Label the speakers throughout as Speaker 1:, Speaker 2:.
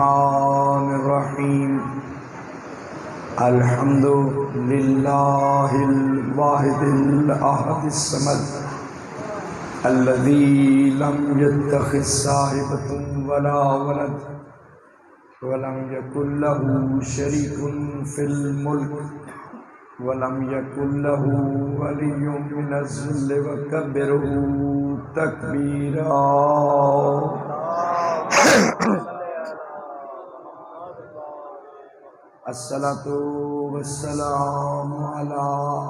Speaker 1: الرحمن الرحیم الحمد للہ الواحد الاحد الصمد الذي لم يتخذ صاحبة ولا ولد ولم يكن له شريك في الملك ولم يكن له ولي من الذل وكبره تكبيرا الصلاة والسلام على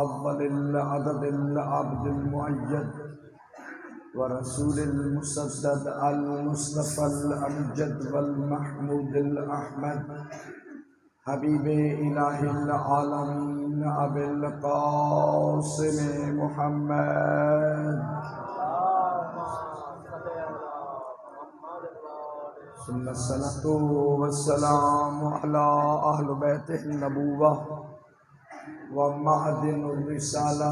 Speaker 1: أفضل العدد العبد المؤيد ورسول المسدد المصطفى الأمجد والمحمود الأحمد حبيب إله العالمين أبي القاسم محمد ثم الصلاة والسلام على أهل بيته النبوة ومعدن الرسالة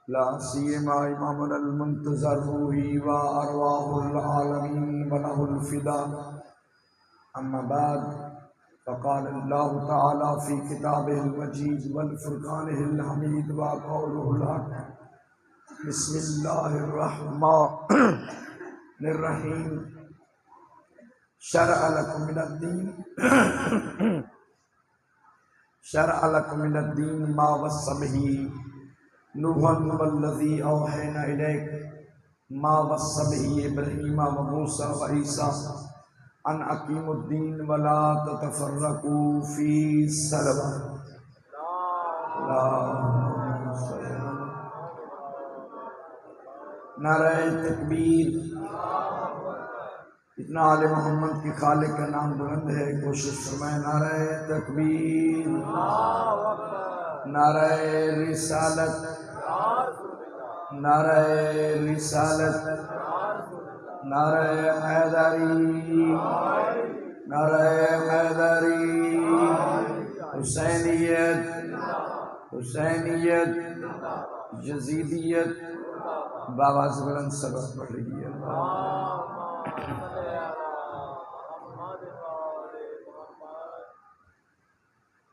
Speaker 1: لا سيما إمامنا المنتظر روحي وأرواح العالمين وله الفداء أما بعد فقال الله تعالى في كتابه المجيد والفرقانه الحميد وقوله الحق بسم الله الرحمن الرحيم شرع لكم من الدين ما وصى به نوحا والذي أوحينا إليك ما وصى به إبراهيم وموسى وعيسى أن أقيموا الدين ولا تتفرقوا فيه سلبا نعرہ تکبیر۔ اتنا آل محمد کی خالق کا نام بلند ہے، کوشش فرمائے نعرہ تکبیر، نعرہ رسالت، نعرہ رسالت، نعرہ حیدری، نعرہ حیدری، حسینیت، حسینیت، یزیدیت، بابا سے بلند سبق پڑھ رہی ہے۔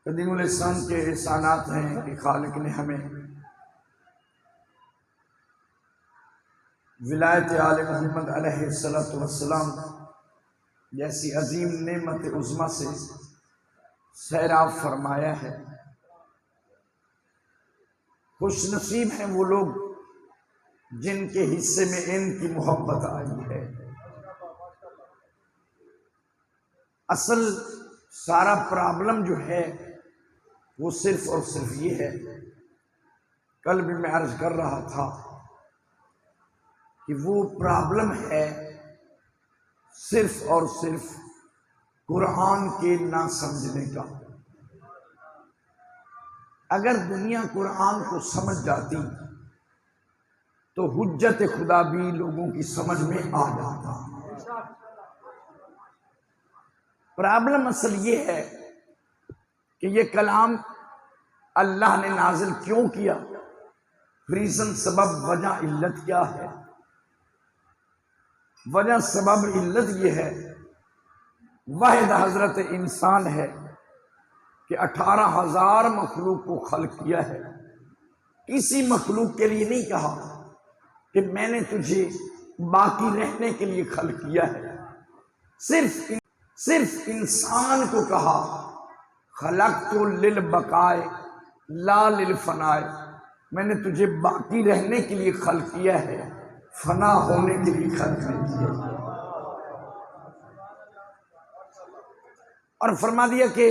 Speaker 1: قدیم الاحسان کے احسانات ہیں کہ خالق نے ہمیں ولایت آل محمد علیہ السلام جیسی عظیم نعمت عظمیٰ سے سیراب فرمایا ہے۔ خوش نصیب ہیں وہ لوگ جن کے حصے میں ان کی محبت آئی ہے۔ اصل سارا پرابلم جو ہے وہ صرف اور صرف یہ ہے، کل بھی میں عرض کر رہا تھا کہ وہ پرابلم ہے صرف اور صرف قرآن کے نہ سمجھنے کا۔ اگر دنیا قرآن کو سمجھ جاتی تو حجت خدا بھی لوگوں کی سمجھ میں آ جاتا۔ پرابلم اصل یہ ہے کہ یہ کلام اللہ نے نازل کیوں کیا، ریزن، سبب، وجہ، علت کیا ہے؟ وجہ، سبب، علت یہ ہے، واحد حضرت انسان ہے کہ 18,000 مخلوق کو خلق کیا ہے۔ کسی مخلوق کے لیے نہیں کہا کہ میں نے تجھے باقی رہنے کے لیے خلق کیا ہے، صرف انسان کو کہا خلقت للبقاء لا للفناء، میں نے تجھے باقی رہنے کے لیے خلق کیا ہے، فنا ہونے کے لیے خلق نہیں کیا۔ اور فرما دیا کہ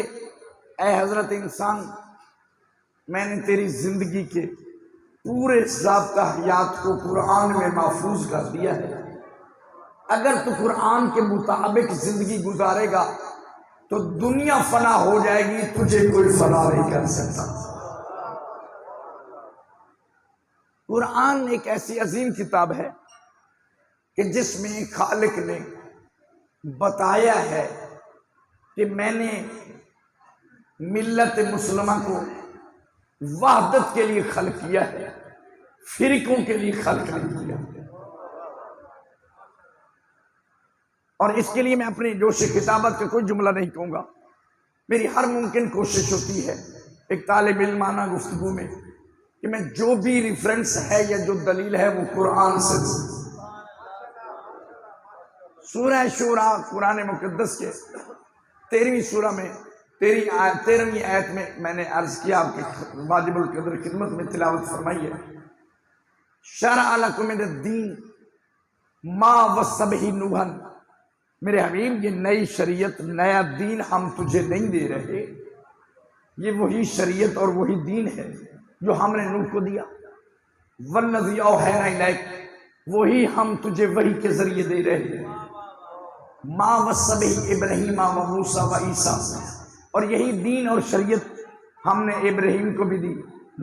Speaker 1: اے حضرت انسان، میں نے تیری زندگی کے پورے ضابطہ حیات کو قرآن میں محفوظ کر دیا ہے۔ اگر تو قرآن کے مطابق زندگی گزارے گا تو دنیا فنا ہو جائے گی، تجھے کوئی فنا نہیں کر سکتا۔ قرآن ایک ایسی عظیم کتاب ہے کہ جس میں خالق نے بتایا ہے کہ میں نے ملت مسلمہ کو وحدت کے لیے خلق کیا ہے، فرقوں کے لیے خلق نہیں کیا۔ اور اس کے لیے میں اپنی جوش کتابت کا کوئی جملہ نہیں کہوں گا، میری ہر ممکن کوشش ہوتی ہے ایک طالب علمانہ گفتگو میں کہ میں جو بھی ریفرنس ہے یا جو دلیل ہے وہ قرآن سے سورہ شورا قرآن مقدس کے 13ویں سورہ میں 13ویں آیت میں نے عرض کیا آپ کی واجب القدر خدمت میں تلاوت فرمائی ہے، شرع لکم من الدین ما وصى به نوحا، میرے حبیب یہ نئی شریعت نیا دین ہم تجھے نہیں دے رہے، یہ وہی شریعت اور وہی دین ہے جو ہم نے نوح کو دیا، والذی اوحینا الیک، وہی ہم تجھے وحی کے ذریعے دے رہے ہیں، ما وصى به ابراہیم و موسیٰ و عیسیٰ، اور یہی دین اور شریعت ہم نے ابراہیم کو بھی دی،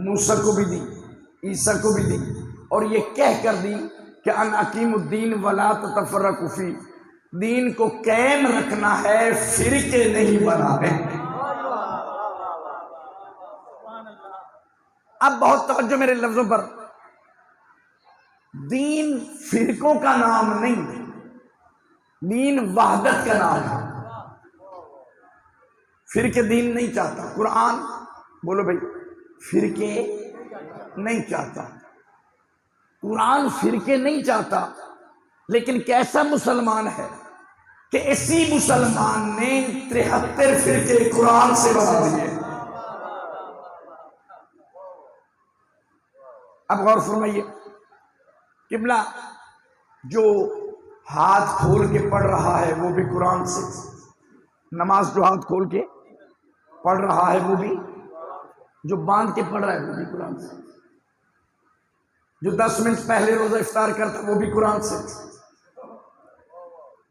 Speaker 1: موسیٰ کو بھی دی، عیسیٰ کو بھی دی، اور یہ کہہ کر دی کہ ان اقیم الدین ولا تتفرقوا فیہ، دین کو قائم رکھنا ہے، فرقے نہیں بنانے۔ اب بہت توجہ میرے لفظوں پر، دین فرقوں کا نام نہیں، دین وحدت کا نام ہے۔ فرقے دین نہیں چاہتا قرآن، بولو بھائی، فرقے نہیں چاہتا قرآن، فرقے نہیں چاہتا، لیکن کیسا مسلمان ہے کہ اسی مسلمان نے 73 فرقے قرآن سے بنا دیے۔ اب غور فرمائیے، قبلہ جو ہاتھ کھول کے پڑھ رہا ہے وہ بھی قرآن سے، نماز جو ہاتھ کھول کے پڑھ رہا ہے وہ بھی، جو باندھ کے پڑھ رہا ہے وہ بھی قرآن سے، جو 10 منٹ پہلے روزہ افطار کرتا ہے وہ بھی قرآن سے،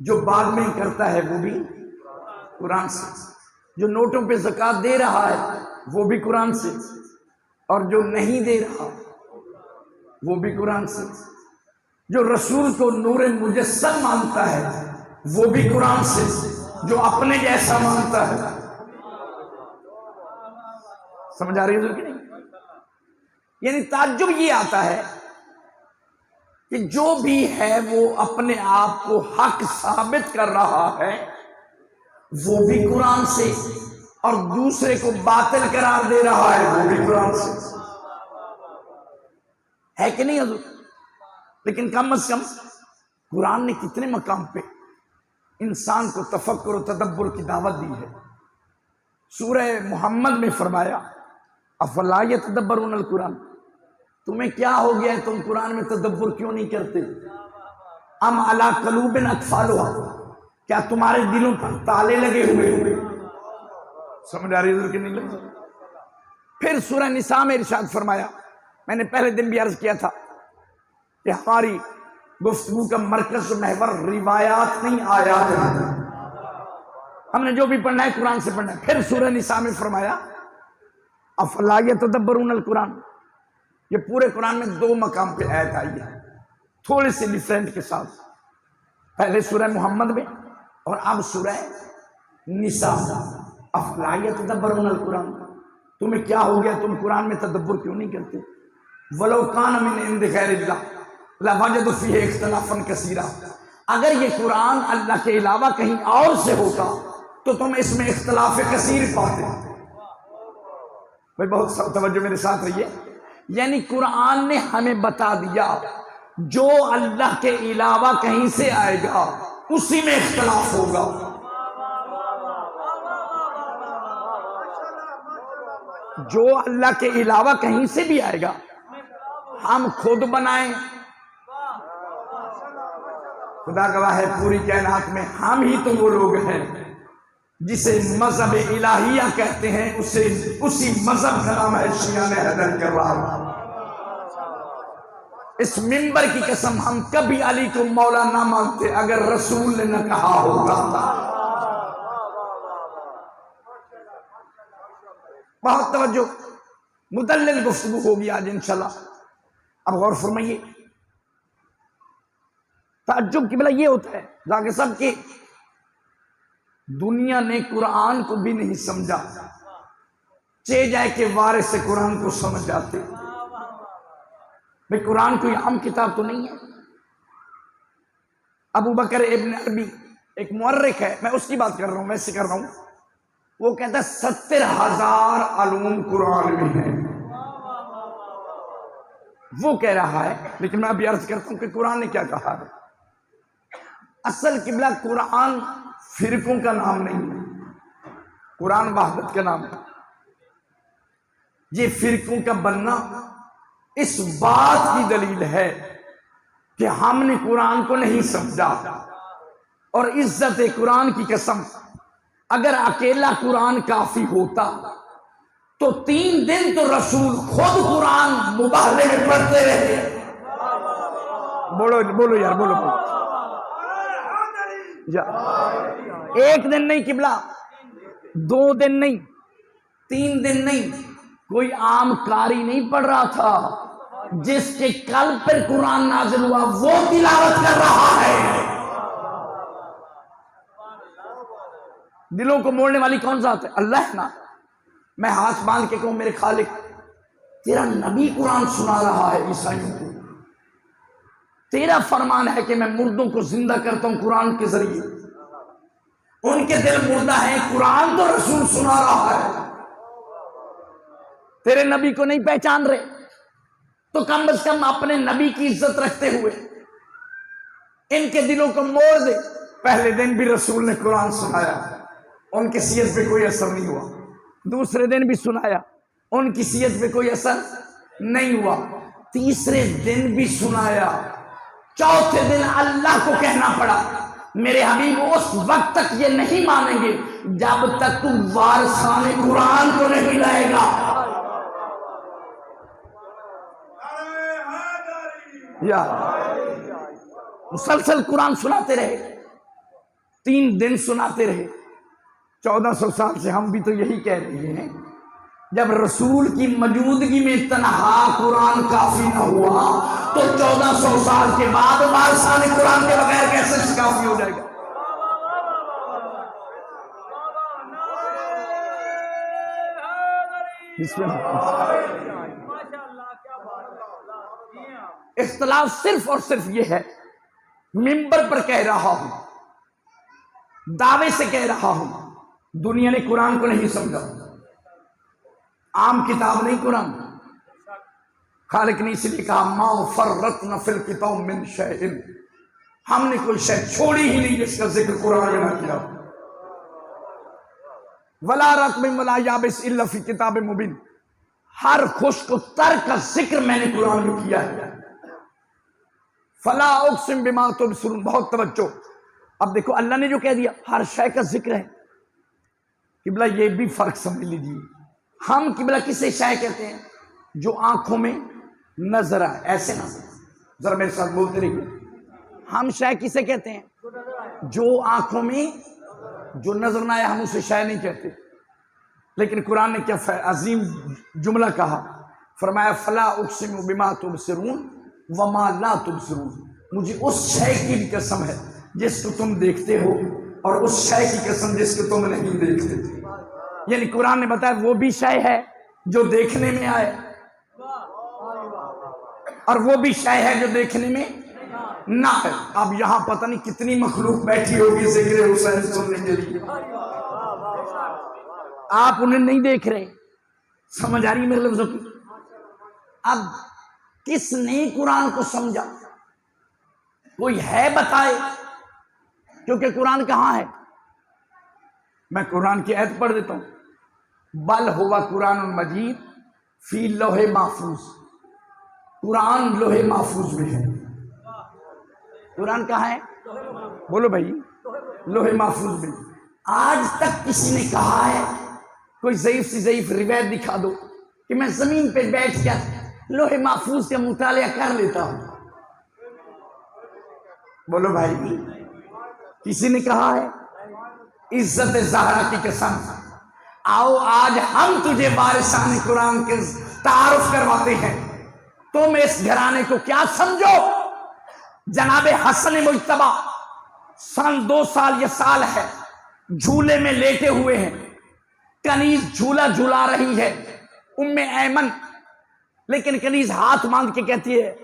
Speaker 1: جو بعد میں کرتا ہے وہ بھی قرآن سے، جو نوٹوں پہ زکوٰۃ دے رہا ہے وہ بھی قرآن سے، اور جو نہیں دے رہا وہ بھی قرآن سے، جو رسول کو نور مجسم مانتا ہے وہ بھی قرآن سے، جو اپنے جیسا مانتا ہے۔ سمجھ آ رہی ہے کہ نہیں؟ یعنی تعجب یہ آتا ہے کہ جو بھی ہے وہ اپنے آپ کو حق ثابت کر رہا ہے وہ بھی قرآن سے، اور دوسرے کو باطل قرار دے رہا ہے وہ بھی قرآن سے، ہے کہ نہیں حضور؟ لیکن کم از کم قرآن نے کتنے مقام پہ انسان کو تفکر و تدبر کی دعوت دی ہے۔ سورہ محمد میں فرمایا افلا یتدبرون القرآن، تمہیں کیا ہو گیا ہے، تم قرآن میں تدبر کیوں نہیں کرتے؟ ام علی قلوب اقفالها، کیا تمہارے دلوں پر تالے لگے ہوئے؟ سمجھ آ رہی ہے کہ نہیں لگا؟ پھر سورہ نساء میں ارشاد فرمایا، میں نے پہلے دن بھی عرض کیا تھا کہ ہماری گفتگو کا مرکز و محور روایات نہیں آیات ہیں، ہم نے جو بھی پڑھنا ہے قرآن سے پڑھنا ہے۔ پھر سورہ نساء میں فرمایا افلا یتدبرون القرآن، یہ پورے قرآن میں 2 مقام پہ آیت آئی ہے تھوڑے سے ڈیفرنٹ کے ساتھ، پہلے سورہ محمد میں اور اب سورہ نساء۔ افلا یتدبرون القرآن، تمہیں کیا ہو گیا، تم قرآن میں تدبر کیوں نہیں کرتے؟ ولو کان من عند غیر اللہ لوجدوا فیہ اختلافا کثیرا، اگر یہ قرآن اللہ کے علاوہ کہیں اور سے ہوتا تو تم اس میں اختلاف کثیر پاتے۔ بھائی بہت توجہ میرے ساتھ رہیے، یعنی قرآن نے ہمیں بتا دیا جو اللہ کے علاوہ کہیں سے آئے گا اسی میں اختلاف ہوگا۔ جو اللہ کے علاوہ کہیں سے بھی آئے گا، ہم خود بنائیں، خدا گواہ ہے پوری کائنات میں ہم ہی تو وہ لوگ ہیں جسے مذہب الہیہ کہتے ہیں، اسی مذہب کا نام ہے شیعہ حیدر کرار۔ اس منبر کی قسم ہم کبھی علی کو مولا نہ مانتے اگر رسول نے نہ کہا ہوگا۔ بہت توجہ، مدلل گفتگو ہوگی آج انشاءاللہ۔ اب غور فرمائیے، تعجب کی بلا یہ ہوتا ہے ذاکر صاحب کہ دنیا نے قرآن کو بھی نہیں سمجھا، چے جائے کہ وارث سے قرآن کو سمجھ جاتے۔ بھئی قرآن کوئی عام کتاب تو نہیں ہے۔ ابو بکر ابن عربی ایک مورخ ہے، میں اس کی بات کر رہا ہوں، ویسے کر رہا ہوں، وہ کہتا ہے 70,000 علوم قرآن میں ہیں، وہ کہہ رہا ہے، لیکن میں ابھی عرض کرتا ہوں کہ قرآن نے کیا کہا ہے۔ اصل قبلہ قرآن فرقوں کا نام نہیں ہے، قرآن وحدت کا نام ہے۔ یہ فرقوں کا بننا اس بات کی دلیل ہے کہ ہم نے قرآن کو نہیں سمجھا، اور عزت قرآن کی قسم اگر اکیلا قرآن کافی ہوتا تو 3 دن تو رسول خود قرآن مباہلے میں پڑھتے رہے۔ بولو یار، بولو جا۔ 1 دن نہیں قبلہ، 2 دن نہیں، 3 دن نہیں، کوئی عام قاری نہیں پڑھ رہا تھا، جس کے قلب پر قرآن نازل ہوا وہ تلاوت کر رہا ہے۔ دلوں کو موڑنے والی کون ذات ہے؟ اللہ نا۔ میں ہاتھ باندھ کے کہوں میرے خالق تیرا نبی قرآن سنا رہا ہے عیسائیوں کو، تیرا فرمان ہے کہ میں مردوں کو زندہ کرتا ہوں قرآن کے ذریعے، ان کے دل مردہ ہیں، قرآن تو رسول سنا رہا ہے، تیرے نبی کو نہیں پہچان رہے تو کم از کم اپنے نبی کی عزت رکھتے ہوئے ان کے دلوں کو موڑ دے۔ پہلے دن بھی رسول نے قرآن سنایا، ان کی صحت پہ کوئی اثر نہیں ہوا، دوسرے دن بھی سنایا، ان کی صحت پہ کوئی اثر نہیں ہوا، تیسرے دن بھی سنایا، چوتھے دن اللہ کو کہنا پڑا میرے حبیب اس وقت تک یہ نہیں مانیں گے جب تک تم وارثان قرآن کو نہیں لائے گا۔ یا مسلسل قرآن سناتے رہے، 3 دن سناتے رہے۔ 1400 سال سے ہم بھی تو یہی کہہ رہے ہیں، جب رسول کی موجودگی میں تنہا قرآن کافی نہ ہوا تو 1400 سال کے بعد وارثان قرآن کے بغیر کیسے کافی ہو جائے گا؟ بسم اللہ۔ اختلاف صرف اور صرف یہ ہے، منبر پر کہہ رہا ہوں، دعوے سے کہہ رہا ہوں، دنیا نے قرآن کو نہیں سمجھا، عام کتاب نہیں قرآن، خالق نے اس لیے کہا ما فرطنا فی الکتاب من شیء، ہم نے کوئی شے چھوڑی ہی نہیں جس کا ذکر قرآن میں نہ کیا، ولا رطب ولا یابس الا فی کتاب مبین، ہر خشک و تر کا ذکر میں نے قرآن میں کیا ہے۔ فلا اقسم بما تبصرون، بہت توجہ، اب دیکھو اللہ نے جو کہہ دیا ہر شے کا ذکر ہے۔ قبلہ یہ بھی فرق سمجھ لیجیے، ہم قبلہ کسے شے کہتے ہیں؟ جو آنکھوں میں نظر آئے، ایسے نہ ذرا میرے ساتھ بولتے رہیے، ہم شے کسے کہتے ہیں؟ جو آنکھوں میں جو نظر نہ آئے ہم اسے شے نہیں کہتے۔ لیکن قرآن نے کیا عظیم جملہ کہا، فرمایا فلا اقسم بما تبصرون وما لا تبصرون، مجھے اس شے کی بھی قسم ہے جس کو تم دیکھتے ہو اور اس شے کی قسم جس کو تم نہیں دیکھتے۔ یعنی قرآن نے بتایا وہ بھی شے ہے جو دیکھنے میں آئے اور وہ بھی شے ہے جو دیکھنے میں نہ ہے۔ اب یہاں پتہ نہیں کتنی مخلوق بیٹھی ہوگی ذکر حسین سننے کے لیے، آپ انہیں نہیں دیکھ رہے، سمجھ آ رہی ہے میرے لفظوں کی؟ اب کس نے قرآن کو سمجھا؟ کوئی ہے بتائے، کیونکہ قرآن کہاں ہے؟ میں قرآن کی آیت پڑھ دیتا ہوں، بل ہوا قرآن مجید فی لوح محفوظ، قرآن لوح محفوظ میں ہے۔ قرآن کہاں ہے؟ بولو بھائی، لوح محفوظ میں۔ آج تک کسی نے کہا ہے، کوئی ضعیف سے ضعیف روایت دکھا دو کہ میں زمین پہ بیٹھ کر لوح محفوظ کا مطالعہ کر لیتا ہوں؟ بولو بھائی، کسی نے کہا ہے؟ عزت زہرا کی قسم، آؤ آج ہم تجھے وارثان قرآن کے تعارف کرواتے ہیں، تم اس گھرانے کو کیا سمجھو؟ جناب حسن مجتبی 2 سال یا سال ہے جھولے میں لیٹے ہوئے ہیں، کنیز جھولا جھلا رہی ہے ام ایمن، لیکن کنیز ہاتھ مانگ کے کہتی ہے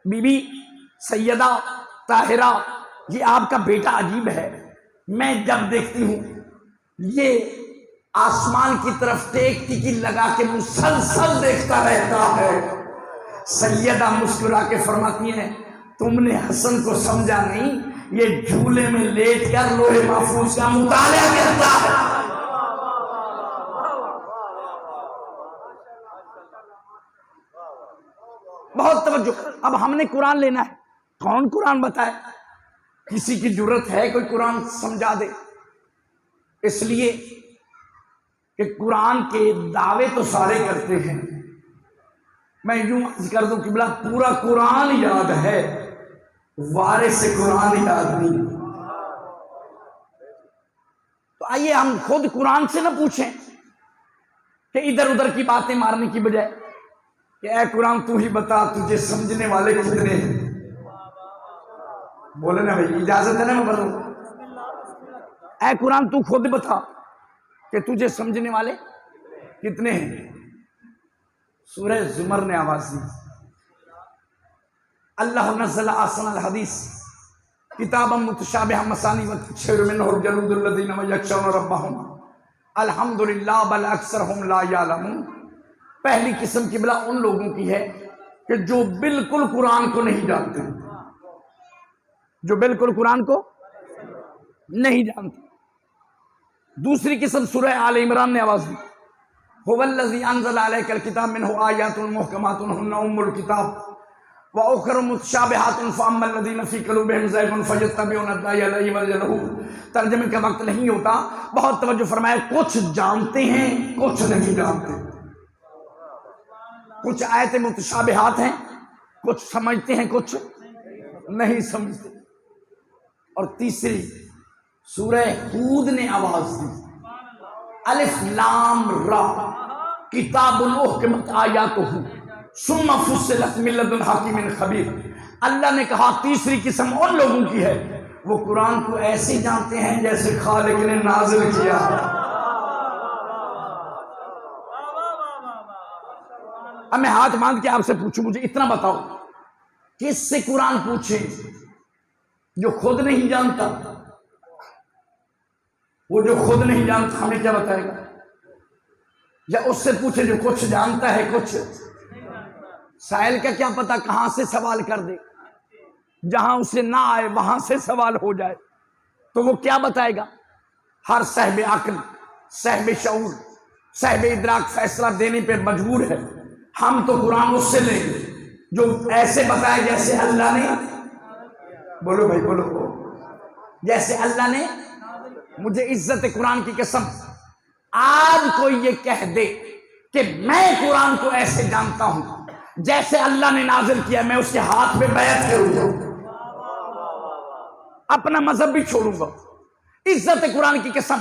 Speaker 1: بی بی سیدہ طاہرہ، یہ آپ کا بیٹا عجیب ہے، میں جب دیکھتی ہوں یہ آسمان کی طرف ٹیک ٹکی لگا کے مسلسل دیکھتا رہتا ہے. سیدہ مسکرا کے فرماتی ہیں تم نے حسن کو سمجھا نہیں، یہ جھولے میں لیٹ کر لوح محفوظ کا مطالعہ کرتا ہے. بہت توجہ. اب ہم نے قرآن لینا ہے، کون قرآن بتائے؟ کسی کی جرت ہے کوئی قرآن سمجھا دے؟ اس لیے کہ قرآن کے دعوے تو سارے کرتے ہیں. میں یوں عرض کر دوں کہ پورا قرآن یاد ہے، وارث قرآن یاد نہیں. تو آئیے ہم خود قرآن سے نہ پوچھیں کہ ادھر ادھر کی باتیں مارنے کی بجائے کہ اے قرآن تو ہی بتا تجھے سمجھنے والے کتنے ہیں. بولے نا بھائی، اجازت ہے نا میں بولوں؟ اے قرآن تو خود بتا کہ تجھے سمجھنے والے کتنے ہیں. سورہ زمر نے آواز دی. اللہ نزل احسن الحدیث کتابا متشابہا مثانی وتبشر منہ الجلود الذین یخشون ربہم الحمدللہ بل اکثرہم لا یعلمون. پہلی قسم کی بلا ان لوگوں کی ہے کہ جو بالکل قرآن کو نہیں جانتے، جو بالکل قرآن کو نہیں جانتے. دوسری قسم سورہ آل عمران نے آواز دی. هو الذی انزل علیک الکتاب منہ آیات محکمات ہن ام الکتاب وآخر متشابہات فاما الذین فی قلوبہم زیغ فیتبعون الداعی الی وجلہ. ترجمے کا وقت نہیں ہوتا، بہت توجہ فرمائے. کچھ جانتے ہیں کچھ نہیں جانتے. کچھ آیتیں متشابہات ہیں، کچھ سمجھتے ہیں کچھ نہیں سمجھتے. اور تیسری سورہ ہود نے آواز دی. الف لام را کتاب احکمت آیاتہ ثم فصلت من لدن حکیم خبیر. اللہ نے کہا تیسری قسم ان لوگوں کی ہے وہ قرآن کو ایسے جانتے ہیں جیسے خالق نے نازل کیا. اب میں ہاتھ باندھ کے آپ سے پوچھوں، مجھے اتنا بتاؤ کس سے قرآن پوچھیں جو خود نہیں جانتا؟ وہ جو خود نہیں جانتا ہمیں کیا بتائے گا؟ یا اس سے پوچھے جو کچھ جانتا ہے کچھ؟ سائل کا کیا پتا کہاں سے سوال کر دے، جہاں اسے نہ آئے وہاں سے سوال ہو جائے تو وہ کیا بتائے گا؟ ہر صاحب عقل، صاحب شعور، صاحب ادراک فیصلہ دینے پہ مجبور ہے. ہم تو قرآن اس سے لیں گے جو ایسے بتائے جیسے اللہ نے، بولو بھائی بولو، جیسے اللہ نے. مجھے عزت قرآن کی قسم آج کوئی یہ کہہ دے کہ میں قرآن کو ایسے جانتا ہوں جیسے اللہ نے نازل کیا، میں اس کے ہاتھ میں بیعت کروں گا، اپنا مذہب بھی چھوڑوں گا. عزت قرآن کی قسم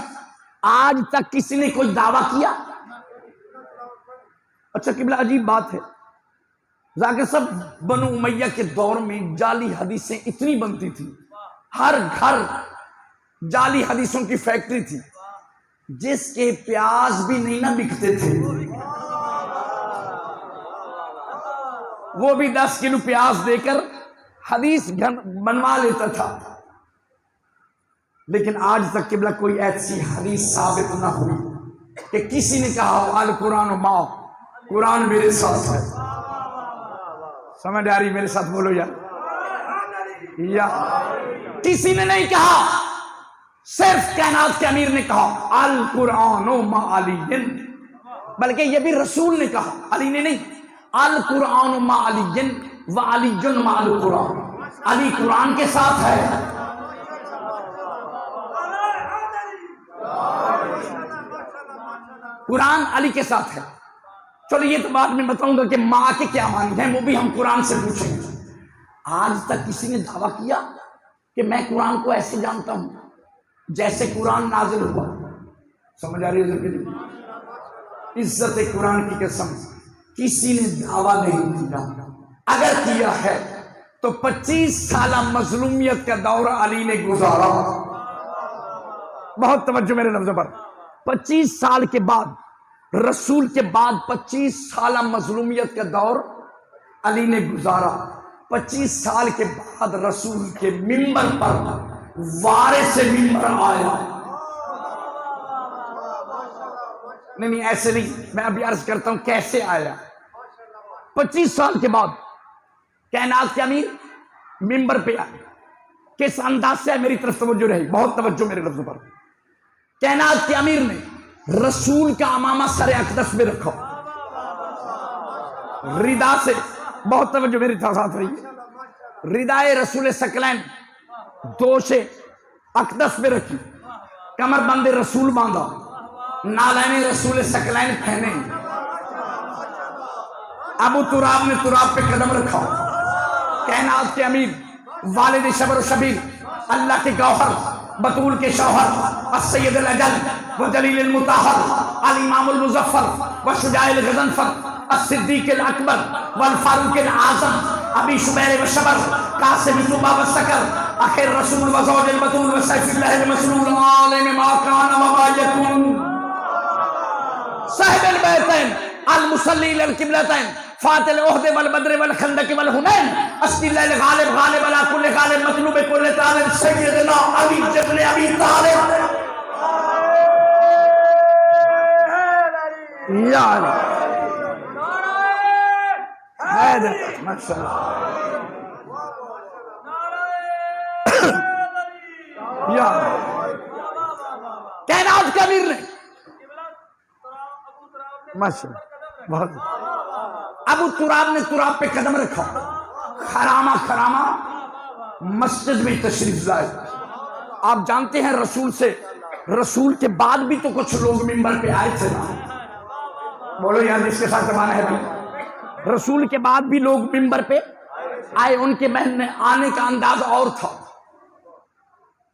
Speaker 1: آج تک کسی نے کوئی دعویٰ کیا؟ اچھا قبلہ عجیب بات ہے، ذاکر صاحب بنو امیہ کے دور میں جعلی حدیثیں اتنی بنتی تھی، ہر گھر جعلی حدیثوں کی فیکٹری تھی، جس کے پیاز بھی نہیں نہ بکتے تھے، وہ بھی 10 کلو پیاز دے کر حدیث بنوا لیتا تھا. لیکن آج تک قبلہ کوئی ایسی حدیث ثابت نہ ہوئی کہ کسی نے کہا القرآن ماں، قرآن میرے ساتھ ہے. سمجھ آ رہی؟ میرے ساتھ بولو یار. یا کسی نے نہیں کہا، صرف کائنات کے امیر نے کہا القرآن مع علی، بلکہ یہ بھی رسول نے کہا، علی نے نہیں. القرآن مع علی وعلی مع القرآن، علی قرآن کے ساتھ ہے. قرآن علی کے ساتھ ہے. چلو یہ تو بعد میں بتاؤں گا کہ ماں کے کیا معنی ہیں، وہ بھی ہم قرآن سے پوچھیں گے. آج تک کسی نے دعویٰ کیا کہ میں قرآن کو ایسے جانتا ہوں جیسے قرآن نازل ہوا؟ سمجھ آ رہی ہے؟ عزت قرآن کی قسم کسی نے دعویٰ نہیں کیا. اگر کیا ہے تو 25 سالہ مظلومیت کا دور علی نے گزارا. بہت توجہ میرے لفظوں پر. 25 سال کے بعد، رسول کے بعد 25 سالہ مظلومیت کا دور علی نے گزارا. 25 سال کے بعد رسول کے منبر پر وارث ممبر آیا. نہیں ایسے نہیں، میں ابھی عرض کرتا ہوں کیسے آیا. 25 سال کے بعد کائنات کے امیر ممبر پہ آئے. کس انداز سے ہے؟ میری طرف توجہ رہی، بہت توجہ میرے لفظوں پر. کائنات کے امیر نے رسول کا امامہ سر اقدس میں رکھا، ردا سے، بہت توجہ میری ساتھ رہی ہے، ردائے رسول ثقلین دوش اقدس میں رکھی، کمر بند رسول باندھا، نالین رسول ثقلین پہنے. ابو تراب نے تراب پہ قدم رکھا. کائنات کے امیر والد شبر و شبیر، اللہ کے گوہر، بطول کے شوہر، السید الاجل و جلیل المطہر، الامام المظفر و شجاع الغضنفر، الصدیق الاکبر والفاروق الاعظم، ابی شبیر و شبر، قاسم طوبہ و سکر، اخر رسول و زوج البطول و سیف اللہ المسلول، عالم ما کان و ما یکون، صاحب البیتین، المصلی للقبلتین، فاتح العہد والبدر والخندق والحنین، اسد اللہ الغالب غالب علی کل غالب، مطلوب کل طالب، سیدنا علی جبل ابی طالب. یا علی حیدر، ماشاءاللہ، یا کائنات کا امیر نے ماشاءاللہ بہت. ابو تراب نے تراب پہ قدم رکھا، خرامہ خرامہ مسجد میں تشریف لائے. آپ جانتے ہیں رسول کے بعد بھی تو کچھ لوگ ممبر پہ آئے تھے نا. بولو یار جس کے ساتھ زمانہ ہے بھائی، رسول کے بعد بھی لوگ ممبر پہ آئے. ان کے بہن نے آنے کا انداز اور تھا،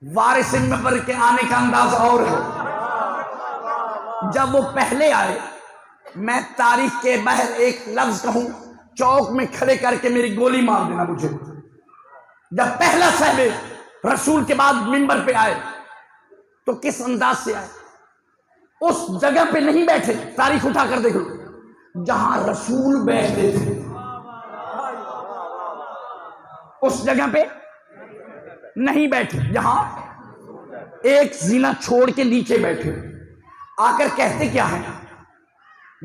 Speaker 1: وارث ممبر کے آنے کا انداز اور ہے. جب وہ پہلے آئے، میں تاریخ کے بحر ایک لفظ کہوں، چوک میں کھڑے کر کے میری گولی مار دینا مجھے. جب پہلا صاحب رسول کے بعد ممبر پہ آئے تو کس انداز سے آئے؟ اس جگہ پہ نہیں بیٹھے، تاریخ اٹھا کر دیکھو، جہاں رسول بیٹھتے تھے اس جگہ پہ نہیں بیٹھے، جہاں ایک زینہ چھوڑ کے نیچے بیٹھے. آ کر کہتے کیا ہے؟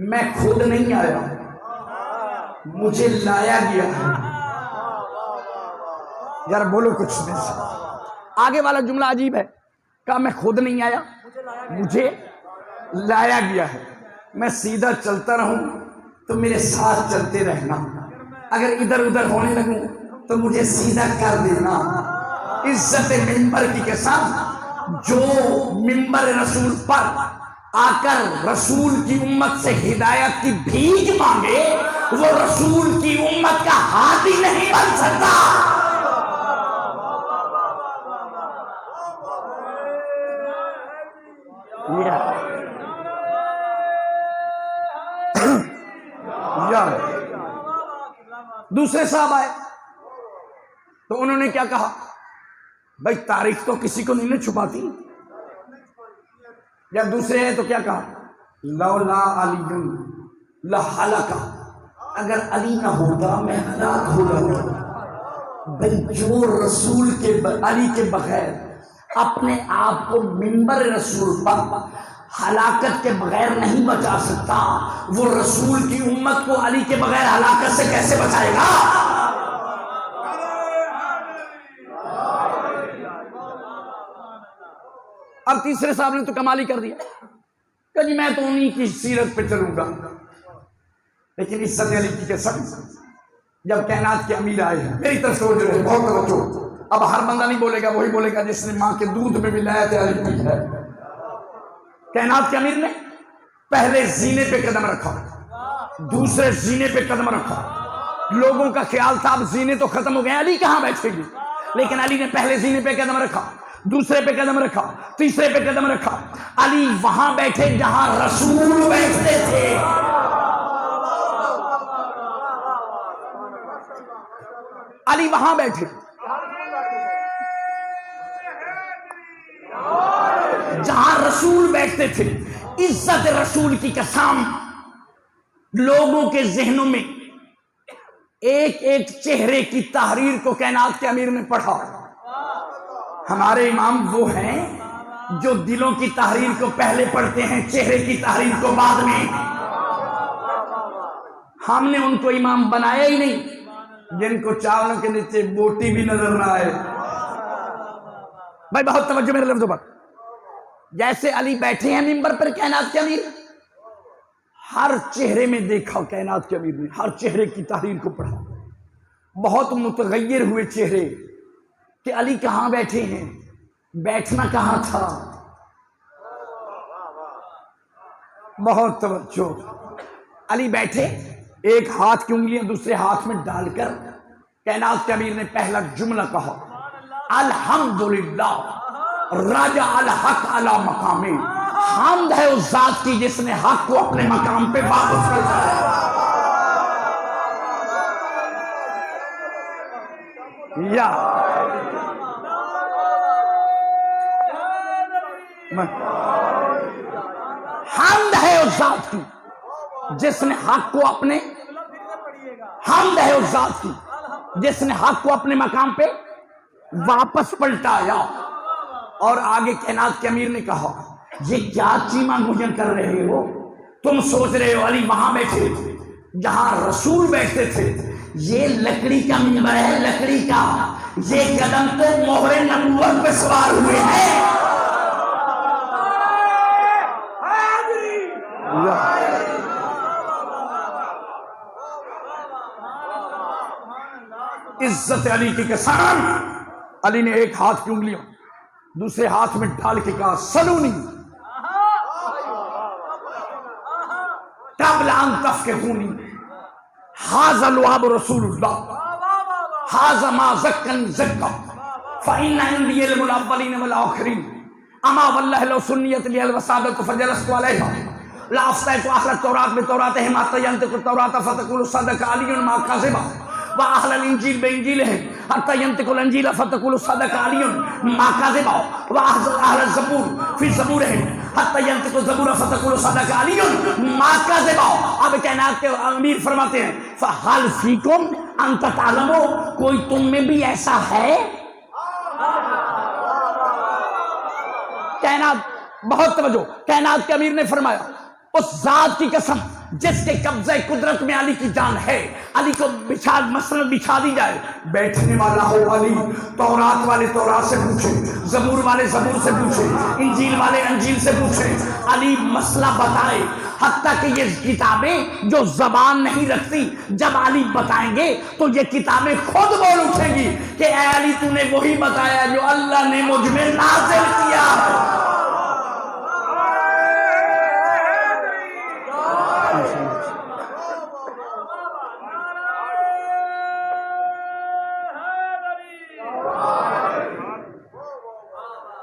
Speaker 1: میں خود نہیں آیا، مجھے لایا گیا ہے. یار بولو کچھ نہیں. آگے والا جملہ عجیب ہے، کہا میں خود نہیں آیا، مجھے لایا گیا ہے. میں سیدھا چلتا رہوں تو میرے ساتھ چلتے رہنا، اگر ادھر ادھر ہونے لگوں تو مجھے سیدھا کر دینا. عزت ممبر کی قسم، جو ممبر رسول پر آ کر رسول کی امت سے ہدایت کی بھیک مانگے، وہ رسول کی امت کا ہادی نہیں بن سکتا. دوسرے صاحب آئے تو انہوں نے کیا کہا؟ بھائی تاریخ تو کسی کو نہیں چھپاتی. جب دوسرے ہیں تو کیا کہا؟ لولا علی لہلک، اگر علی نہ ہوتا میں ہلاک ہو جاتا. بھائی جو رسول کے علی کے بغیر اپنے آپ کو ممبر رسول پر ہلاکت کے بغیر نہیں بچا سکتا، وہ رسول کی امت کو علی کے بغیر ہلاکت سے کیسے بچائے گا؟ اب تیسرے صاحب نے تو کمالی کر دیا کہ جی میں تو انہی کی سیرت پہ چلوں گا. لیکن عزت علی کی قسم، جب کائنات کے امیر آئے ہیں، میری طرف توجہ ہے، بہت توجہ. اب ہر بندہ نہیں بولے گا، وہی بولے گا جس نے ماں کے دودھ میں بھی لایا علی پی ہے. کائنات کے امیر نے پہلے زینے پہ قدم رکھا، دوسرے زینے پہ قدم رکھا. لوگوں کا خیال تھا اب زینے تو ختم ہو گئے، علی کہاں بیٹھے گی؟ لیکن علی نے پہلے زینے پہ قدم رکھا، دوسرے پہ قدم رکھا، تیسرے پہ قدم رکھا. علی وہاں بیٹھے جہاں رسول بیٹھتے تھے. علی وہاں بیٹھے جہاں رسول بیٹھتے تھے. عزت رسول کی قسم، لوگوں کے ذہنوں میں ایک ایک چہرے کی تحریر کو کائنات کے امیر نے پڑھا. ہمارے امام وہ ہیں جو دلوں کی تحریر کو پہلے پڑھتے ہیں، چہرے کی تحریر کو بعد میں. ہم نے ان کو امام بنایا ہی نہیں جن کو چاولوں کے نیچے بوٹی بھی نظر نہ آئے. بھائی بہت توجہ میرے لفظوں پر. جیسے علی بیٹھے ہیں منبر پر کائنات کے امیر، ہر چہرے میں دیکھا کائنات کے امیر نے، ہر چہرے کی تحریر کو پڑھا. بہت متغیر ہوئے چہرے کہ علی کہاں بیٹھے ہیں، بیٹھنا کہاں تھا. بہت توجہ. علی بیٹھے، ایک ہاتھ کی انگلیاں دوسرے ہاتھ میں ڈال کر کائنات کے امیر نے پہلا جملہ کہا، الحمدللہ رجع الحق علی مقامی. حمد ہے اس ذات کی جس نے حق کو اپنے مقام پہ واپس کر دیا. یا حمد ہے اس ذات کی جس نے حق کو اپنے، حمد ہے اس ذات کی جس نے حق کو اپنے مقام پہ واپس پلٹایا. اور آگے کائنات کے امیر نے کہا، یہ کیا چیما گوجن کر رہے ہو؟ تم سوچ رہے ہو علی وہاں بیٹھے جہاں رسول بیٹھتے تھے. یہ لکڑی کا منبر ہے، لکڑی کا. یہ قدم تو مہر نبوت پہ سوار ہوئے ہیں. عزت علی کی قسم. علی نے ایک ہاتھ کی انگلیاں دوسرے ہاتھ میں ڈال کے کہا، سلونی قبل ان تفقہونی، ھذا لعاب رسول اللہ، ھذا ما زکن زکا، فإن عندي علم الاولین والآخرین، اما واللہ لو سنیت لی الوسادۃ فجلست علیہا لافتیت اہل التوراۃ بتوراتہم حتی ینطق التوراۃ فتقول صدق علی ما کذب وأهل الإنجيل بإنجيلهم حتى ينطق الإنجيل فتقول صدق علي ما كذب وأهل الزبور في زبورهم حتى ينطق الزبور فتقول صدق علي ما كذب. اب کائنات کے امیر فرماتے ہیں، فهل فيكم أن تعلموا، کوئی تم میں بھی ایسا ہے؟ کائنات، بہت توجہ. کائنات کے امیر نے فرمایا، اس ذات کی قسم جس کے قبضہ قدرت میں علی کی جان ہے، علی کو مسند بچھا دی جائے. بیٹھنے والا ہو علی، تورات والے تورات سے پوچھے، زبور والے زبور سے پوچھے، انجیل والے انجیل سے پوچھے، علی مسئلہ بتائے. حتیٰ کہ یہ کتابیں جو زبان نہیں رکھتی، جب علی بتائیں گے تو یہ کتابیں خود بول اٹھیں گی کہ اے علی تو نے وہی بتایا جو اللہ نے مجھ میں نازل کیا.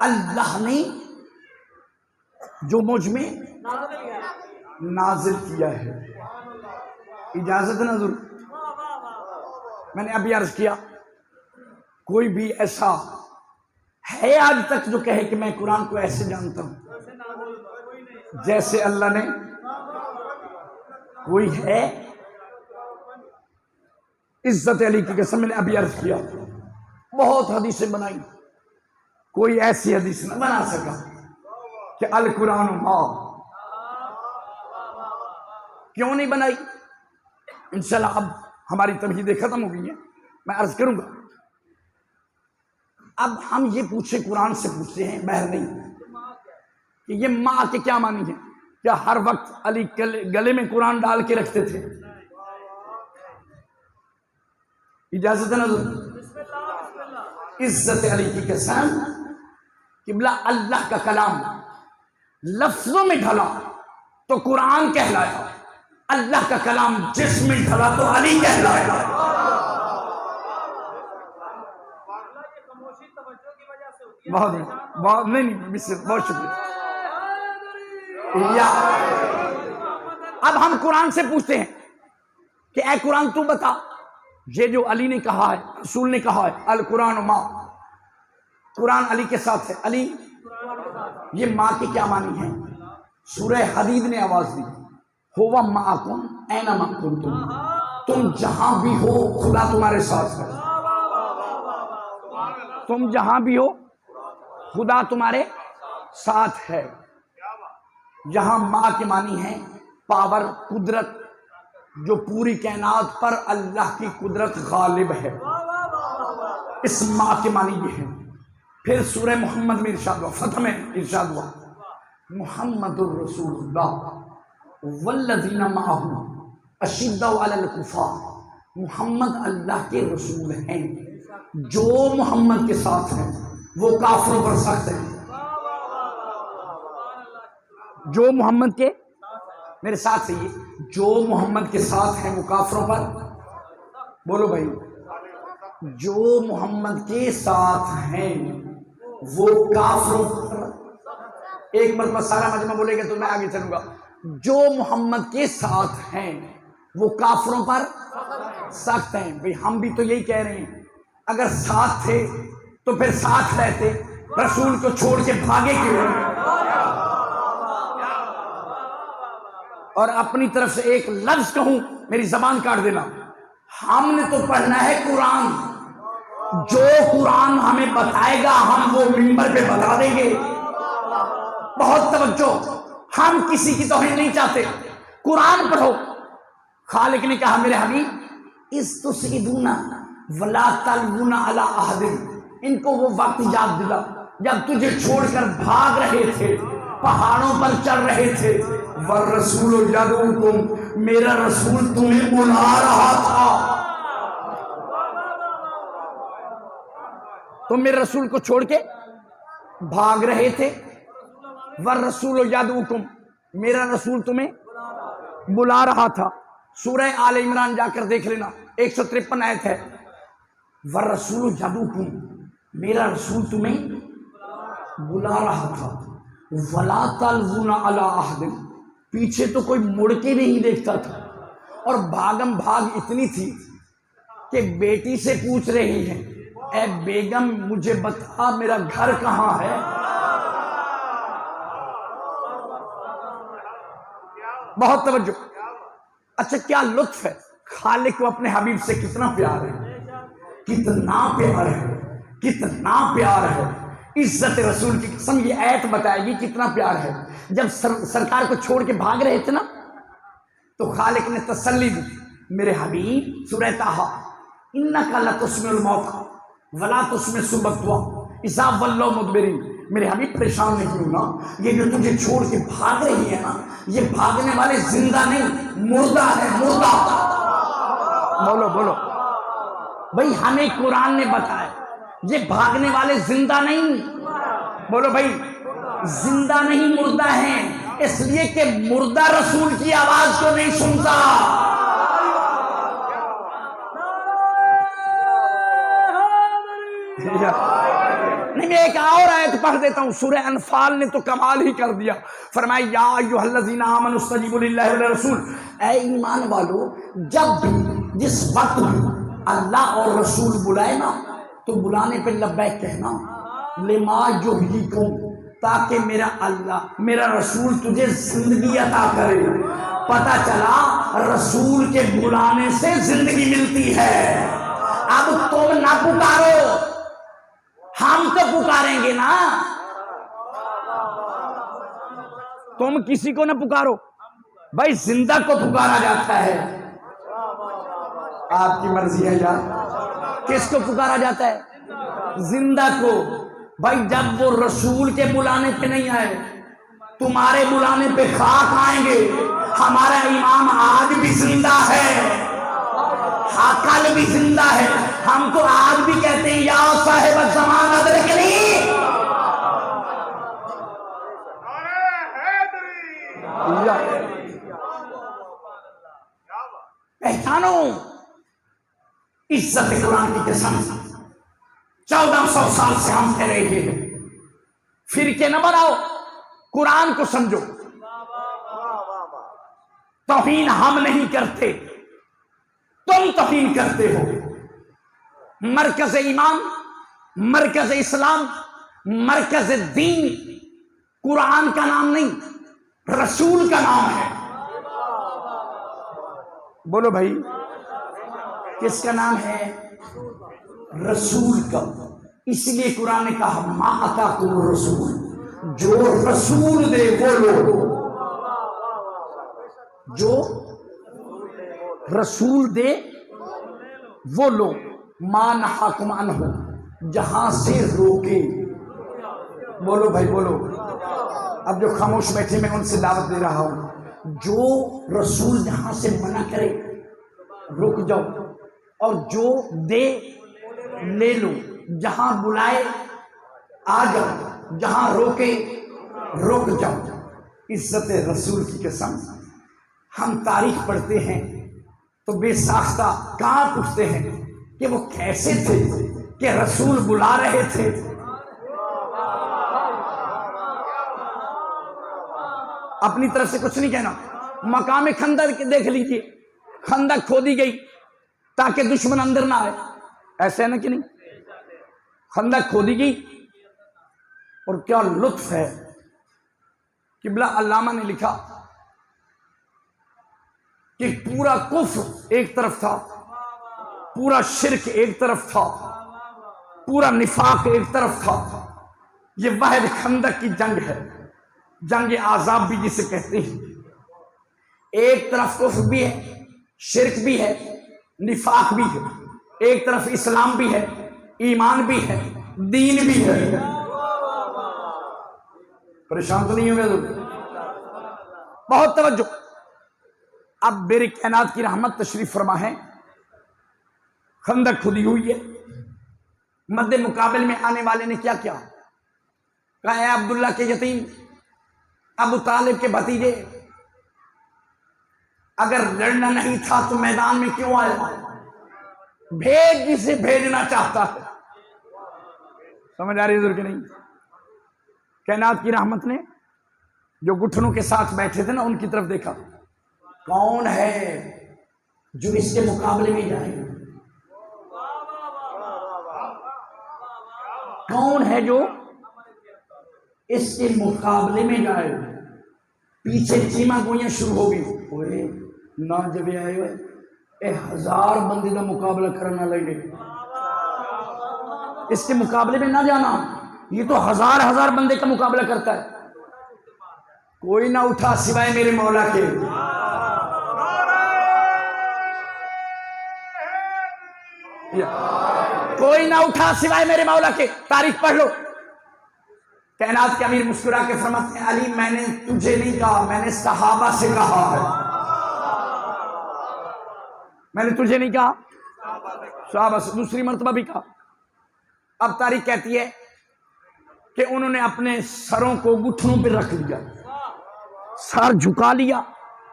Speaker 1: اللہ نے جو مجھ میں نازل کیا ہے. اجازت نہ ضرور. میں نے ابھی عرض کیا، کوئی بھی ایسا ہے آج تک جو کہے کہ میں قرآن کو ایسے جانتا ہوں جیسے اللہ نے؟ کوئی ہے؟ عزت علی کی قسم، میں نے ابھی عرض کیا بہت حدیثیں بنائی، کوئی ایسی حدیث نہ بنا سکا کہ القرآن ما. کیوں نہیں بنائی؟ انشاءاللہ اب ہماری تمہیدیں ختم ہو گئی ہیں، میں عرض کروں گا. اب ہم یہ پوچھیں، قرآن سے پوچھتے ہیں، بہر نہیں کہ یہ ماں کے کیا معنی ہے. کیا ہر وقت علی گلے میں قرآن ڈال کے رکھتے تھے؟ اجازت ہے نا؟ عزت علی کی قسم، قبلہ اللہ کا کلام لفظوں میں ڈھلا تو قرآن کہلایا، اللہ کا کلام جسم میں ڈھلا تو علی کہلایا. بہت بہت نہیں بہت شکریہ. اب ہم قرآن سے پوچھتے ہیں کہ اے قرآن تو بتا، یہ جو علی نے کہا ہے، رسول نے کہا ہے القرآن ماں، قرآن علی کے ساتھ ہے. علی یہ ماں کے کیا معنی ہے؟ سورہ حدید نے آواز دی، ہوا معکم اینما کنتم، تم جہاں بھی ہو خدا تمہارے ساتھ ہے. تم جہاں بھی ہو خدا تمہارے ساتھ ہے. یہاں ماں کے معنی ہے پاور، قدرت، جو پوری کائنات پر اللہ کی قدرت غالب ہے، اس ماں کے معنی یہ ہے. پھر سورہ محمد میں ارشاد ہوا، فتح میں ارشاد ہوا محمد الرسول اللہ والذین معہ اشداء علی الکفار. محمد اللہ کے رسول ہیں، جو محمد کے ساتھ ہیں وہ کافروں پر سخت ہیں. جو محمد کے، میرے ساتھ سے یہ، جو محمد کے ساتھ ہیں وہ کافروں پر، بولو بھائی، جو محمد کے ساتھ ہیں وہ کافروں پر. ایک مرتبہ سارا مجمع بولے گا تو میں آگے چلوں گا. جو محمد کے ساتھ ہیں وہ کافروں پر سخت ہیں. بھئی ہم بھی تو یہی کہہ رہے ہیں، اگر ساتھ تھے تو پھر ساتھ رہتے، رسول کو چھوڑ کے بھاگے کیوں؟ اور اپنی طرف سے ایک لفظ کہوں، میری زبان کاٹ دینا، ہم نے تو پڑھنا ہے قرآن. جو قرآن ہمیں بتائے گا ہم وہ منبر پہ بتا دیں گے. بہت توجہ، ہم کسی کی توہین نہیں چاہتے. قرآن پڑھو. خالق نے کہا میرے حبیب استسعدون ولا تلوون علی احد. ان کو وہ وقت یاد دلا جب تجھے چھوڑ کر بھاگ رہے تھے، پہاڑوں پر چڑھ رہے تھے. والرسول یدعوکم، میرا رسول تمہیں بلا رہا تھا. تم میرے رسول کو چھوڑ کے بھاگ رہے تھے. والرسول یدعوکم، میرا رسول تمہیں بلا رہا تھا. سورہ آل عمران جا کر دیکھ لینا، 153 آیت ہے. والرسول یدعوکم، میرا رسول تمہیں بلا رہا تھا. ولا تلوون علی احد، پیچھے تو کوئی مڑ کے نہیں دیکھتا تھا. اور بھاگم بھاگ اتنی تھی کہ بیٹی سے پوچھ رہی ہے اے بیگم مجھے بتا میرا گھر کہاں ہے. بہت توجہ. اچھا کیا لطف ہے، خالق کو اپنے حبیب سے کتنا پیار ہے، کتنا پیار ہے، کتنا پیار ہے. عزت رسول کی قسم یہ آیت بتائے گی کتنا پیار ہے. جب سرکار کو چھوڑ کے بھاگ رہے تھے نا تو خالق نے تسلی دی، میرے حبیب سورہ طٰہٰ انک لتسمع الموتیٰ ولا تسمع الصم الدعاء اذا ولوا مدبرین. میرے حبیب پریشان نہیں ہونا، یہ جو تجھے چھوڑ کے بھاگ رہی ہے نا، یہ بھاگنے والے زندہ نہیں مردہ ہے، مردہ. بولو بولو بھائی، ہمیں قرآن نے بتایا یہ بھاگنے والے زندہ نہیں. بولو بھائی، زندہ نہیں مردہ ہیں، اس لیے کہ مردہ رسول کی آواز کو نہیں سنتا. نہیں، میں ایک اور آیت پڑھ دیتا ہوں. سورہ انفال نے تو کمال ہی کر دیا. فرمایا یا ایھا الذین آمنوا استجیبوا للہ وللرسول، اے ایمان والو جب بھی جس وقت بھی اللہ اور رسول بلائے نا تو بلانے پہ لبیک کہنا. لما یحییکم، تاکہ میرا اللہ میرا رسول تجھے زندگی عطا کرے. پتہ چلا رسول کے بلانے سے زندگی ملتی ہے. اب تم نہ پکارو، ہم تو پکاریں گے نا. تم کسی کو نہ پکارو بھائی، زندہ کو پکارا جاتا ہے. آپ کی مرضی ہے یار، کس کو پکارا جاتا ہے؟ زندہ کو. بھائی جب وہ رسول کے بلانے پہ نہیں آئے، تمہارے بلانے پہ خاک آئیں گے. ہمارا امام آج بھی زندہ ہے، کل بھی زندہ ہے. ہم تو آج بھی کہتے ہیں یا صاحب الزمان ادرکنی. پہچانو عزت قرآن کی قسم. 1400 سال سے ہم کہہ رہے ہیں فرقے نہ بناؤ، قرآن کو سمجھو. توہین ہم نہیں کرتے، تم توہین کرتے ہو. مرکز ایمان، مرکز اسلام، مرکز دین قرآن کا نام نہیں، رسول کا نام ہے. بولو بھائی، کس کا نام ہے؟ رسول کا. اس لیے قرآن نے کہا ما اتاکم الرسول، جو رسول دے وہ لو، جو رسول دے وہ لو، ما نہاکم عنہ، جہاں سے روکے، بولو بھائی بولو، اب جو خاموش بیٹھے میں ان سے دعوت دے رہا ہوں، جو رسول جہاں سے منع کرے رک جاؤ، اور جو دے لے لو، جہاں بلائے آ جاؤ، جہاں روکے رک جاؤ۔ عزت رسول کی قسم، ہم تاریخ پڑھتے ہیں تو بے ساختہ کانپ اٹھتے ہیں کہ وہ کیسے تھے کہ رسول بلا رہے تھے، اپنی طرف سے کچھ نہیں کہنا۔ مقام خندق دیکھ لیجئے، خندق کھودی گئی تاکہ دشمن اندر نہ آئے، ایسے ہے نا کہ نہیں؟ خندق کھودی گئی، اور کیا لطف ہے، قبلہ علامہ نے لکھا کہ پورا کفر ایک طرف تھا، پورا شرک ایک طرف تھا، پورا نفاق ایک طرف تھا، یہ واحد خندق کی جنگ ہے، جنگ عذاب بھی جسے کہتے ہیں۔ ایک طرف کفر بھی ہے، شرک بھی ہے، نفاق بھی ہے، ایک طرف اسلام بھی ہے، ایمان بھی ہے، دین بھی ہے۔ پریشان تو نہیں ہوئے حضور؟ بہت توجہ۔ اب میری کائنات کی رحمت تشریف فرما ہے، خندق کھودی ہوئی ہے، مد مقابل میں آنے والے نے کیا کیا؟ کہا اے عبداللہ کے یتیم، ابو طالب کے بھتیجے، اگر لڑنا نہیں تھا تو میدان میں کیوں آئے؟ بھیج جسے بھیجنا چاہتا ہے۔ سمجھ آ رہی ہے حضور کہ نہیں؟ کائنات کی رحمت نے جو گٹھنوں کے ساتھ بیٹھے تھے نا ان کی طرف دیکھا، کون ہے جو اس کے مقابلے میں جائے؟ کون ہے جو اس کے مقابلے میں جائے؟ پیچھے چیما گوئیاں شروع ہو گئی، اوے نہ جب آئے ہوئے اے 1000 بندے کا مقابلہ کرنا لگے، اس کے مقابلے میں نہ جانا، یہ تو 1000 بندے کا مقابلہ کرتا ہے۔ کوئی نہ اٹھا سوائے میرے مولا کے، کوئی نہ اٹھا سوائے میرے مولا کے۔ تاریخ پڑھ لو، کائنات کے امیر مسکرا کے فرماتے ہیں علی میں نے تجھے نہیں کہا، میں نے صحابہ سے کہا ہے، میں نے تجھے نہیں کہا، صحابہ سے دوسری مرتبہ بھی کہا۔ اب تاریخ کہتی ہے کہ انہوں نے اپنے سروں کو گھٹنوں پہ رکھ لیا، سر جھکا لیا،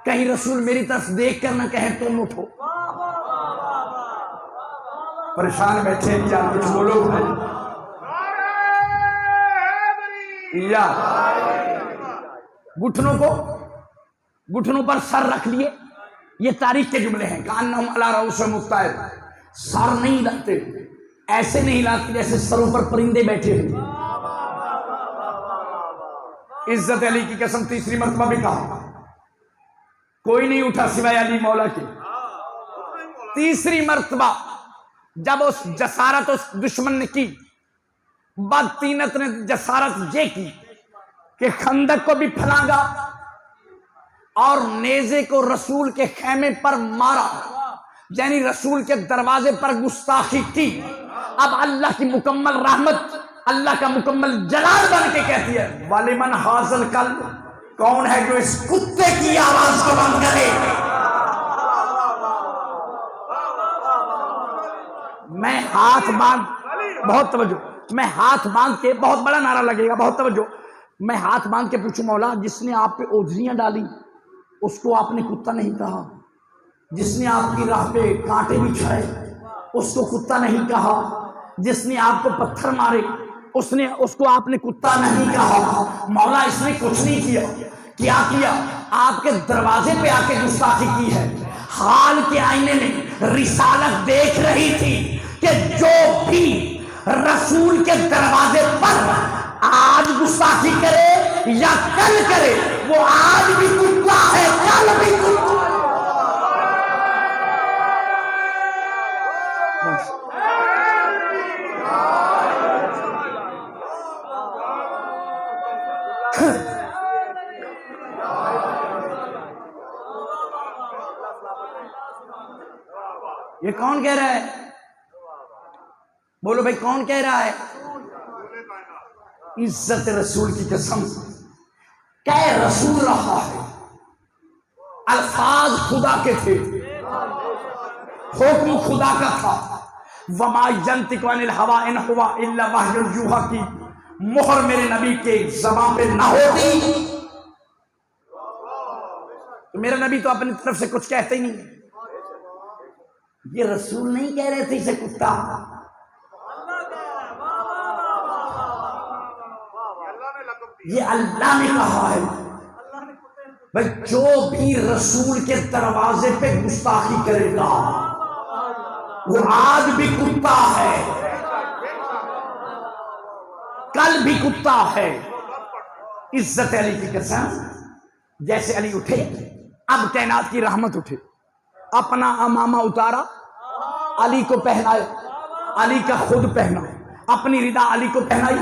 Speaker 1: کہیں رسول میری طرف دیکھ کر نہ کہیں تم اٹھو۔ پریشان بیٹھے یا کچھ بولو یا گھٹنوں پر سر رکھ لیے، یہ تاریخ کے جملے ہیں۔ کانہم علی رؤوس مطیر، سر نہیں لاتے، ایسے نہیں لاتے جیسے سروں پر پرندے بیٹھے ہیں۔ عزت علی کی قسم تیسری مرتبہ بھی کہا، کوئی نہیں اٹھا سوائے علی مولا کے۔ تیسری مرتبہ جب اس جسارت اس دشمن نے کی، بدطینت نے جسارت یہ کی کہ خندق کو بھی پھلانگا اور نیزے کو رسول کے خیمے پر مارا، یعنی رسول کے دروازے پر گستاخی کی۔ اب اللہ کی مکمل رحمت، اللہ کا مکمل جلال بن کے کہتی ہے وَلِمَنْ حَاذَا الْقَلْبُ، کون ہے جو اس کتے کی آواز کو بند کرے؟ میں ہاتھ باندھ، بہت توجہ، میں ہاتھ باندھ کے، بہت بڑا نعرہ لگے گا، بہت توجہ، میں ہاتھ باندھ کے پوچھوں مولا جس نے آپ پہ اوجھریاں ڈالی اس کو آپ نے کتا نہیں کہا، جس نے آپ کی راہ پہ کانٹے بچھائے اس کو کتا نہیں کہا، جس نے آپ کو پتھر مارے اس کو آپ نے کتا نہیں کہا۔ مولا اس نے کچھ نہیں کیا، کیا کیا؟ آپ کے دروازے پہ آ کے گستاخی کی ہے۔ حال کے آئینے میں رسالت دیکھ رہی تھی کہ جو بھی رسول کے دروازے پر آج گستاخی کرے یا کل کرے وہ آج بھی کتا ہے، کل بھی کتا۔ یہ کون کہہ رہا ہے؟ بولو بھائی کون کہہ رہا ہے؟ عزت رسول کی قسم کہہ رسول رہا ہے، الفاظ خدا کے تھے، حکم خدا کا تھا، وما ینطق عن الہویٰ ان ہوا الا وحی یوحیٰ کی مہر میرے نبی کے زبان پہ نہ ہوتی تو میرا نبی تو اپنی طرف سے کچھ کہتے ہی نہیں ہے۔ یہ رسول نہیں کہہ رہے تھے اسے کتا، یہ اللہ نے کہا ہے۔ بھائی جو بھی رسول کے دروازے پہ گستاخی کرے گا وہ آج بھی کتا ہے، کل بھی کتا ہے۔ عزت علی کی قسم جیسے علی اٹھے، اب کائنات کی رحمت اٹھے، اپنا امامہ اتارا، علی کو پہنائے، علی کا خود پہنا، اپنی ردا علی کو پہنائی،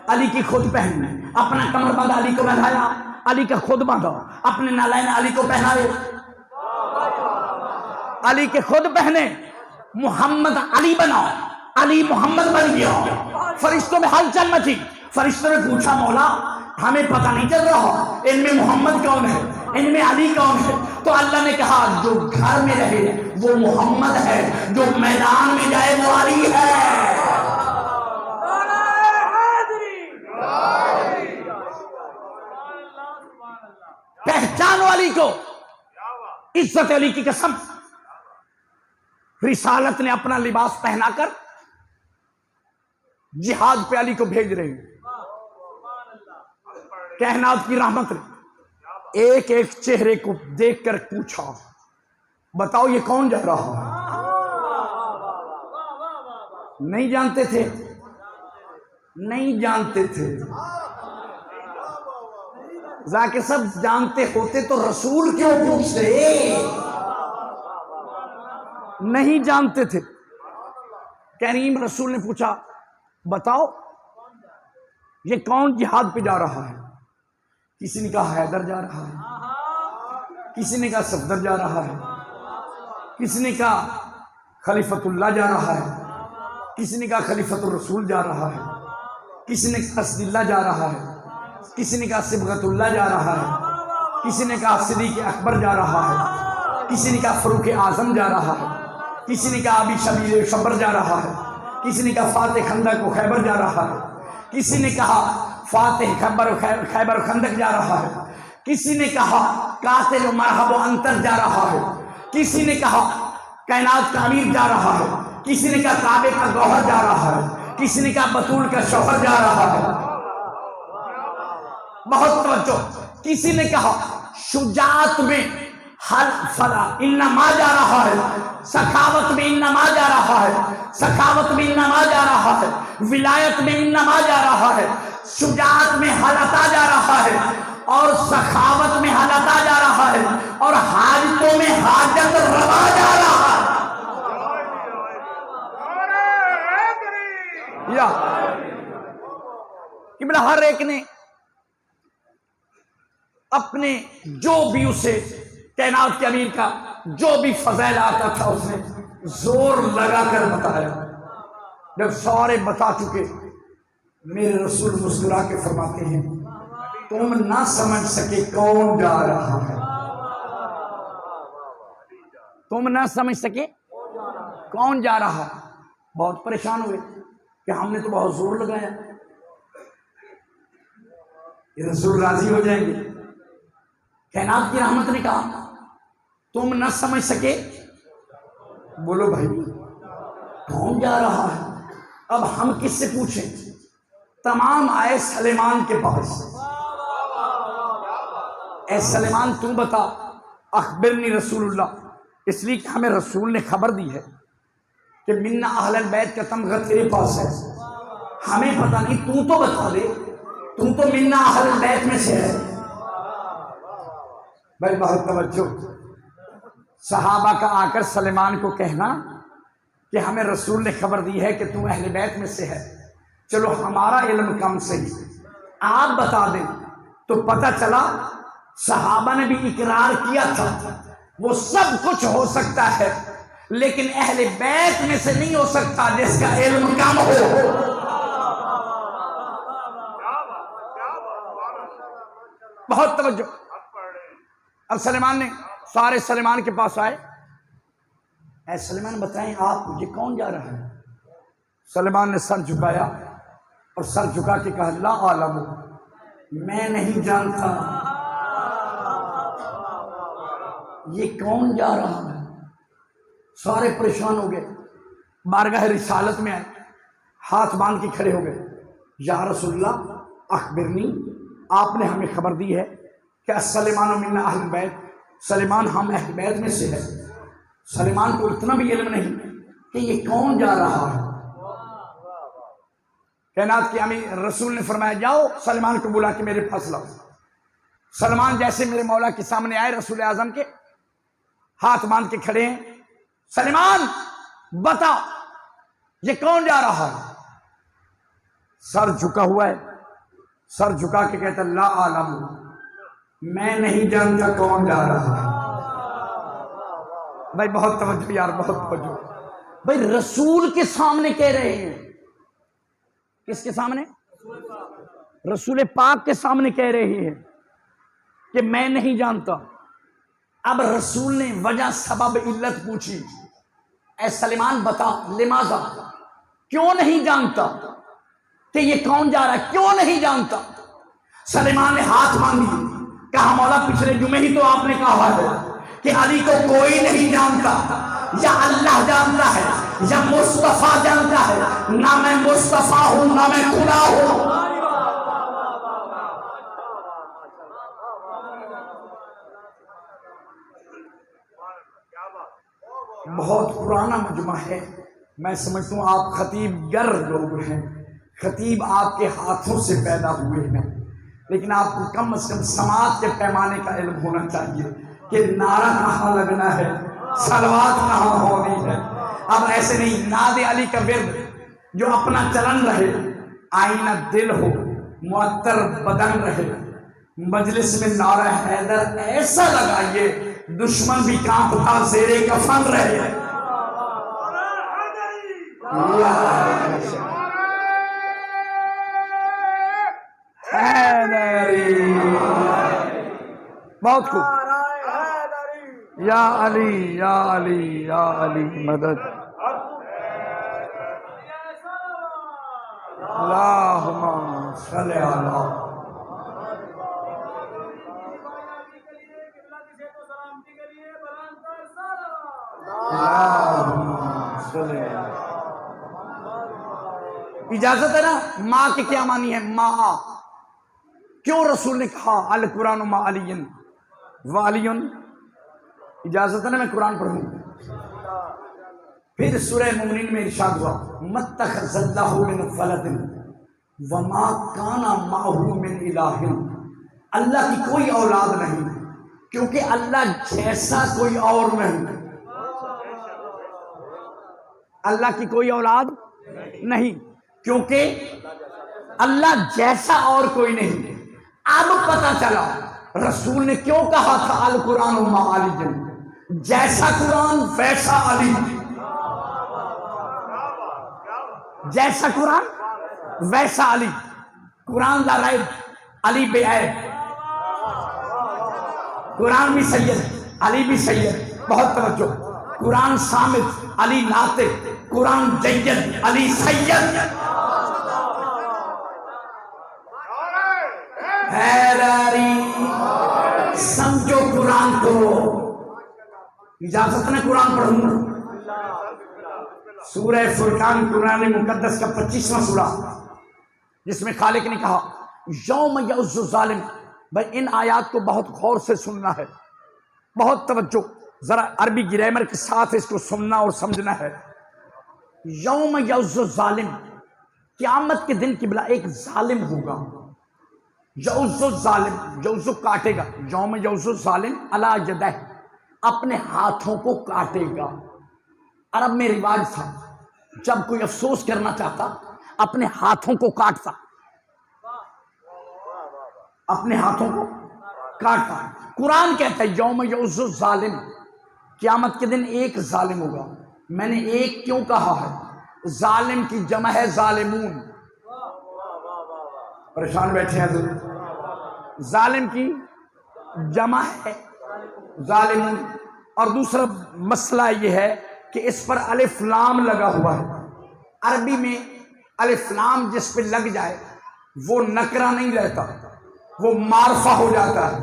Speaker 1: علی کی خود پہنی، اپنا کمر بند علی کو پہنایا، علی کا خود باندھا، اپنے نالین علی کو پہنائے، علی کے خود پہنے، محمد علی بنا، علی محمد بن گیا۔ فرشتوں میں ہلچل مچی، فرشتوں نے پوچھا مولا ہمیں پتہ نہیں چل رہا ان میں محمد کون ہے، ان میں علی کون ہے؟ تو اللہ نے کہا جو گھر میں رہے وہ محمد ہے، جو میدان میں جائے وہ علی ہے۔ پہچانو علی کو، عزت علی کی قسم۔ رسالت نے اپنا لباس پہنا کر جہاد پہ علی کو بھیج رہے ہیں۔ کائنات کی رحمت نے ایک ایک چہرے کو دیکھ کر پوچھا بتاؤ یہ کون جا رہا ہے؟ نہیں جانتے تھے، نہیں جانتے تھے۔ ذاکر سب جانتے ہوتے تو رسول کیوں پوچھتے؟ نہیں جانتے تھے۔ کریم رسول نے پوچھا بتاؤ یہ کون جہاد پہ جا رہا ہے؟ کسی نے کہا حیدر جا رہا ہے، کسی نے کہا صفدر جا رہا ہے، کسی نے کہا خلیفۃ اللہ جا رہا ہے، کسی نے کہا خلیفۃ الرسول جا رہا ہے، کسی نے کہا اسد اللہ جا رہا ہے، کسی نے کہا صبغت اللہ جا رہا ہے، کسی نے کہا صدیق اکبر جا رہا ہے، کسی نے کہا فاروق اعظم جا رہا ہے، کسی نے کہا ابی شبیر شبر جا رہا ہے، کسی نے کہا فاتح خندق و خیبر جا رہا ہے، کسی نے کہا فاتح خیبر و خندق جا رہا ہے، کسی نے کہا قاتل و مرحب و انتر جا رہا ہے، کسی نے کہا کائنات کا امیر جا رہا ہے، کسی نے کہا کعبے کا گوہر جا رہا ہے، کسی نے کہا بطول کا شوہر جا رہا ہے۔ بہت توجہ، کسی نے کہا شجاعت میں فلا انما جا رہا ہے، سخاوت میں انما جا رہا ہے، سخاوت میں انما جا رہا ہے، ولایت میں انما جا رہا ہے، شجاعت میں حلتا جا رہا ہے اور سخاوت میں حلتا جا رہا ہے اور حاجتوں میں حاجت روا جا رہا ہے۔ یا کہ ہر ایک نے اپنے جو بھی اسے کائنات کے امیر کا جو بھی فضائل آتا تھا اس نے زور لگا کر بتایا۔ جب سارے بتا چکے میرے رسول مسکرا کے فرماتے ہیں تم نہ سمجھ سکے کون جا رہا ہے، تم نہ سمجھ سکے کون جا رہا ہے۔ بہت پریشان ہوئے کہ ہم نے تو بہت زور لگایا، یہ رسول راضی ہو جائیں گے۔ کائنات کی رحمت نے کہا تم نہ سمجھ سکے، بولو بھائی کون جا رہا ہے؟ اب ہم کس سے پوچھیں؟ تمام آئے سلیمان کے پاس، اے سلیمان تو بتا، اخبرنی رسول اللہ، اس لیے کہ ہمیں رسول نے خبر دی ہے کہ منا اہل البیت کا تمغہ تیرے پاس ہے، ہمیں پتہ نہیں، تو بتا دے، تو منا اہل البیت میں سے ہے۔ بھائی بہت توجہ، صحابہ کا آ کر سلیمان کو کہنا کہ ہمیں رسول نے خبر دی ہے کہ تو اہل بیت میں سے ہے، چلو ہمارا علم کم صحیح، آپ بتا دیں، تو پتہ چلا صحابہ نے بھی اقرار کیا تھا وہ سب کچھ ہو سکتا ہے لیکن اہل بیت میں سے نہیں ہو سکتا جس کا علم کم ہو۔ بہت توجہ۔ اب سلیمان نے سارے سلیمان کے پاس آئے، اے سلیمان بتائیں آپ یہ کون جا رہا ہے؟ سلیمان نے سر جھکایا اور سر جھکا کے کہا لا عالم، میں نہیں جانتا یہ کون جا رہا ہے۔ سارے پریشان ہو گئے، بارگاہ رسالت میں آئے، ہاتھ باندھ کے کھڑے ہو گئے، یا رسول اللہ اخبرنی، آپ نے ہمیں خبر دی ہے کہ سلیمان منا اہل بیت، سلیمان ہم اہل بیت میں سے ہے۔ سلیمان کو اتنا بھی علم نہیں کہ یہ کون جا رہا ہے۔ کائنات کے امیر رسول نے فرمایا جاؤ سلیمان کو بلا کے میرے پاس لاؤ۔ سلمان جیسے میرے مولا کے سامنے آئے، رسول اعظم کے ہاتھ باندھ کے کھڑے ہیں، سلیمان بتا یہ کون جا رہا ہے؟ سر جھکا ہوا ہے، سر جھکا کے کہتا لا عالم، میں نہیں جانتا کون جا رہا ہے۔ بھائی بہت توجہ یار، بہت توجہ۔ بھائی رسول کے سامنے کہہ رہے ہیں، کس کے سامنے؟ رسول پاک کے سامنے کہہ رہے ہیں کہ میں نہیں جانتا۔ اب رسول نے وجہ سبب علت پوچھی، اے سلیمان بتا لماذا، کیوں نہیں جانتا کہ یہ کون جا رہا ہے، کیوں نہیں جانتا؟ سلیمان نے ہاتھ مانگی، کہا مولا پچھلے جمعے ہی تو آپ نے کہا ہے کہ علی کو کوئی نہیں جانتا، یا اللہ جانتا ہے یا مصطفیٰ جانتا ہے، نہ میں مصطفیٰ ہوں نہ میں خدا ہوں۔ بہت پرانا مجمع ہے، میں سمجھتا ہوں آپ خطیب گر لوگ ہیں، خطیب آپ کے ہاتھوں سے پیدا ہوئے ہیں، لیکن آپ کو کم از کم سماعت کے پیمانے کا علم ہونا چاہیے کہ نعرہ کہاں لگنا ہے، صلوات کہاں ہونی ہے۔ اب ایسے نہیں، ناد علی کا ورد جو اپنا چلن رہے، آئینہ دل ہو، معطر بدن رہے، مجلس میں نعرہ حیدر ایسا لگائیے دشمن بھی کانپتا زیر کفن رہے۔ بہت خوب، یا علی یا علی یا علی مدد، اللہم صلی علی اجازت ہے نا؟ ماں کے کیا معنی ہے؟ ماں کیوں رسول نے کہا القرآن مع علی و علی؟ اجازت ہے نا میں قرآن پڑھوں؟ پھر سورہ مومنین میں ارشاد ہوا متخذ اللہ من ولد وما کان معہ من الہ، اللہ کی کوئی اولاد نہیں کیونکہ اللہ جیسا کوئی اور نہیں۔ اللہ کی کوئی اولاد نہیں کیونکہ اللہ جیسا اور کوئی نہیں۔ اب پتہ چلا رسول نے کیوں کہا تھا القرآن مع علی، جیسا قرآن ویسا علی، جیسا قرآن ویسا علی، قرآن لا ریب علی بے عیب، قرآن بھی سید علی بھی سید۔ بہت توجہ، قرآن صامت علی ناطق، قرآن جید علی سید۔ حیدری سمجھو قرآن کو، اجازت نے قرآن پڑھوں؟ سورہ فرقان قرآن مقدس کا 25واں سورہ، جس میں خالق نے کہا یوم یعض الظالم۔ بھائی ان آیات کو بہت غور سے سننا ہے، بہت توجہ، ذرا عربی گرامر کے ساتھ اس کو سننا اور سمجھنا ہے۔ یوم یعض الظالم، قیامت کے دن قبلہ ایک ظالم ہوگا، یعض الظالم، یعض کاٹے گا، یوم یعض الظالم علی یدہ، اپنے ہاتھوں کو کاٹے گا۔ عرب میں رواج تھا جب کوئی افسوس کرنا چاہتا اپنے ہاتھوں کو کاٹتا، اپنے ہاتھوں کو کاٹتا۔ قرآن کہتا ہے یوم یعض الظالم، قیامت کے دن ایک ظالم ہوگا. میں نے ایک کیوں کہا ہے؟ ظالم کی جمع ہے ظالمون. پریشان بیٹھے ہیں حضرت. ظالم کی جمع ہے ظالمون. اور دوسرا مسئلہ یہ ہے کہ اس پر الف لام لگا ہوا ہے. عربی میں الف لام جس پہ لگ جائے وہ نکرہ نہیں رہتا، وہ معرفہ ہو جاتا ہے.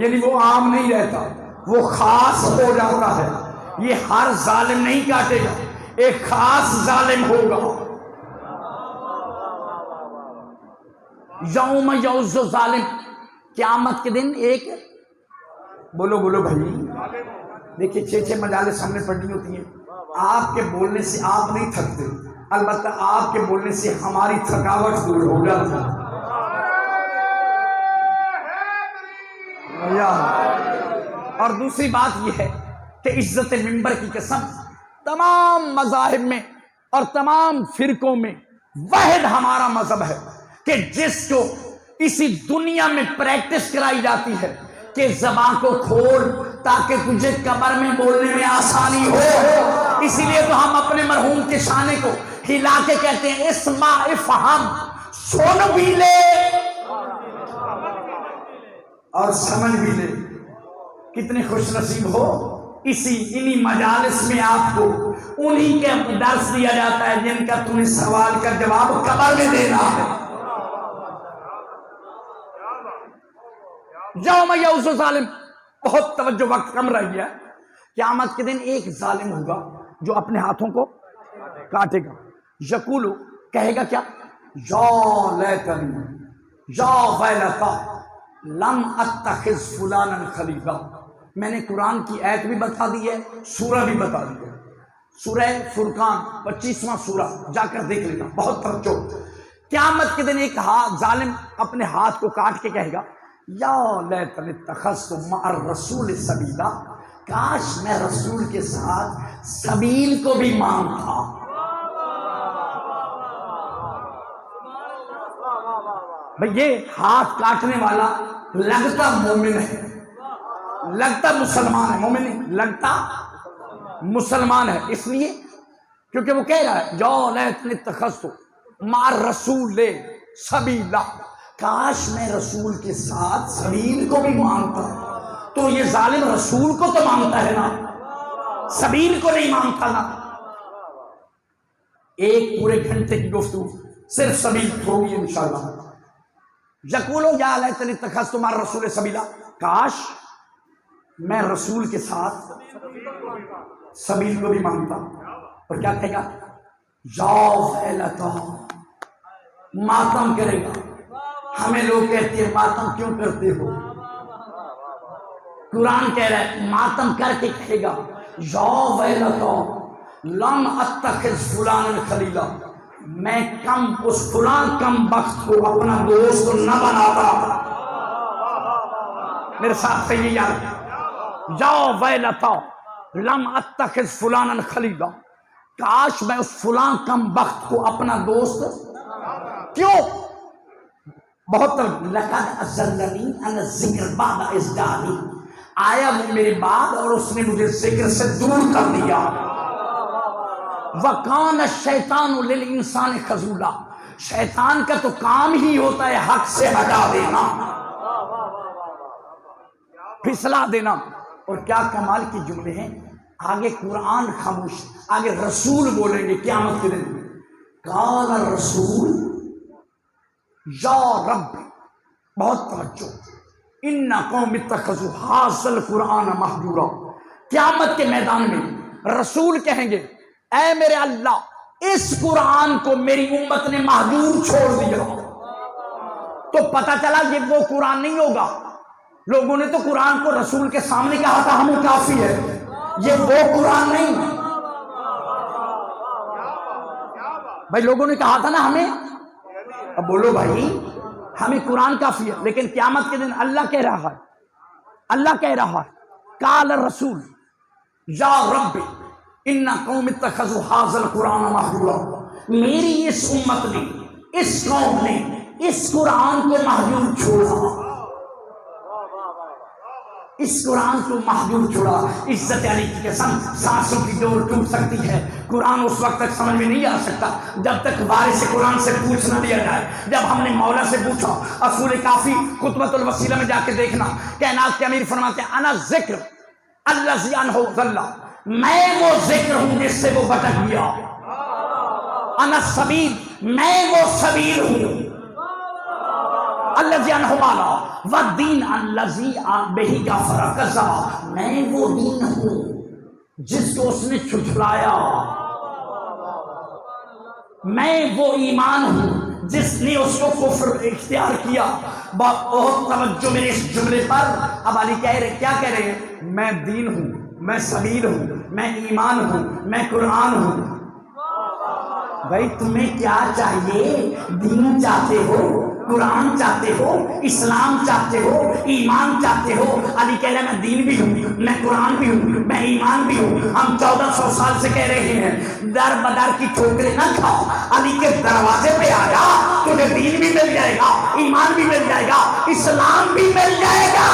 Speaker 1: یعنی وہ عام نہیں رہتا، وہ خاص ہو جاتا ہے. یہ ہر ظالم نہیں کاٹے گا، ایک خاص ظالم ہوگا. یوم یعض ظالم، قیامت کے دن ایک، بولو بولو بھائی. دیکھیے 6 مجالس ہم نے پڑھنی ہوتی ہیں. آپ کے بولنے سے آپ نہیں تھکتے، البتہ آپ کے بولنے سے ہماری تھکاوٹ دور ہو جاتی ہے. اور دوسری بات یہ ہے کہ عزت منبر کی قسم تمام مذاہب میں اور تمام فرقوں میں واحد ہمارا مذہب ہے کہ جس کو اسی دنیا میں پریکٹس کرائی جاتی ہے کہ زبان کو کھول تاکہ تجھے قبر میں بولنے میں آسانی ہو. اسی لیے تو ہم اپنے مرحوم کے شانے کو ہلا کے کہتے ہیں اسمع افہم، سن بھی لے اور سمجھ بھی لے. کتنے خوش نصیب ہو، انہی مجالس میں آپ کو انہی کے درس دیا جاتا ہے جن کا تمہیں سوال کا جواب قبر میں دینا ہے. یوم یعض ظالم، بہت توجہ، وقت کم رہ گیا. قیامت کے دن ایک ظالم ہوگا جو اپنے ہاتھوں کو کاٹے گا. یقول، کہے گا کیا؟ یا لیتنی، یا ویلتا لم اتخذ فلانا خلیلا. میں نے قرآن کی آیت بھی بتا دی ہے، سورہ بھی بتا دی ہے. سورہ فرقان 25واں سورہ جا کر دیکھ لینا، بہت توجہ. قیامت کے دن ایک ظالم اپنے ہاتھ کو کاٹ کے کہے گا یا لیتنی اتخذت مع الرسول سبیلا، کاش میں رسول کے ساتھ سبیل کو بھی مانتا. بھئی یہ ہاتھ کاٹنے والا لگتا مومن ہے، لگتا مسلمان ہے، مومن نہیں، لگتا مسلمان ہے. اس لیے کیونکہ وہ کہہ رہا ہے یا لیتنی اتخذت مع الرسول سبیلا، کاش میں رسول کے ساتھ سبیل کو بھی مانتا. تو یہ ظالم رسول کو تو مانتا ہے نا، سبیل کو نہیں مانتا نا. ایک پورے گھنٹے کی گفتگو صرف سبیل ہوگی انشاءاللہ. یقولو یا لیتنی اتخذت مع الرسول سبیلا، کاش میں رسول کے ساتھ سبیل کو بھی مانتا. اور کیا کہے گا؟ یا ویلتا، ماتم کرے گا. ہمیں لوگ کہتے ہیں ماتم کیوں کرتے ہو؟ قرآن کہہ رہا ہے ماتم کر کے کہے گا یا ویلتا لم اتخذ فلانا خلیلا، میں اس فلان کم بخت کو اپنا دوست نہ بناتا. میرے ساتھ صحیح یاد، یا ویلتا لم اتخذ فلانا خلیلا، کاش میں اس فلان کم بخت کو اپنا دوست. کیوں؟ بہت لقد اضلنی عن الذکر بعد اذ جاءنی، آیا وہ میرے بعد اور اس نے مجھے ذکر سے دور کر دیا. وَقَانَ الشَّيْطَانُ لِلْإِنسَانِ خَذُولًا، شیطان کا تو کام ہی ہوتا ہے حق سے ہٹا دینا، پھسلا دینا. اور کیا کمال کی جملے ہیں. آگے قرآن خاموش، آگے رسول بولیں گے قیامت کے دن. قال الرسول یا رب، بہت توجہ، ان قوم اتخذوا ھذا القرآن مہجورا. قیامت کے میدان میں رسول کہیں گے اے میرے اللہ، اس قرآن کو میری امت نے مہجور چھوڑ دیا. تو پتہ چلا یہ وہ قرآن نہیں ہوگا. لوگوں نے تو قرآن کو رسول کے سامنے کہا تھا ہمیں کافی ہے، یہ وہ قرآن نہیں. بھائی لوگوں نے کہا تھا نا ہمیں، اب بولو بھائی ہمیں قرآن کافی ہے. لیکن قیامت کے دن اللہ کہہ رہا ہے، اللہ کہہ رہا ہے قال الرسول یا رب ان قوم اتخذوا ھذا القرآن مہجورا، میری اس امت نے، اس قوم نے اس قرآن کو مہجور چھوڑا. اس قرآن کو محدود چھوڑا. عزت علی کی قسم سانسوں کی ڈور ٹوٹ سکتی ہے. قرآن اس وقت تک سمجھ میں نہیں آ سکتا جب تک وارث قرآن سے پوچھ نہ لیا جائے. جب ہم نے مولا سے پوچھا، اصول کافی خطبۃ الوسیلہ میں جا کے دیکھنا، کائنات کے امیر فرماتے ہیں انا ذکر الذی عنہ ضل، میں وہ ذکر ہوں جس سے وہ بھٹک گیا. انا السبیل، میں وہ سبیل ہوں. الذی عنہ مالا والدین الذی بہ کفر کذب، میں وہ دین ہوں جس کو اس نے جھٹلایا. میں وہ ایمان ہوں جس نے اس کو کفر اختیار کیا. بہت توجہ میرے اس جملے پر. اب علی کیا کہہ رہے ہیں؟ میں دین ہوں، میں سبیل ہوں، میں ایمان ہوں، میں قرآن ہوں. بھائی تمہیں کیا چاہیے؟ دین چاہتے ہو، قرآن چاہتے ہو، اسلام چاہتے ہو، ایمان چاہتے ہو. علی کہہ رہے ہیں میں دین بھی ہوں، میں قرآن بھی ہوں، میں ایمان بھی ہوں. ہم 1400 سال سے کہہ رہے ہیں در بدر کی ٹھوکریں نہ کھاؤ، علی کے دروازے پہ آ جا، تجھے دین بھی مل جائے گا، ایمان بھی مل جائے گا، اسلام بھی مل جائے گا.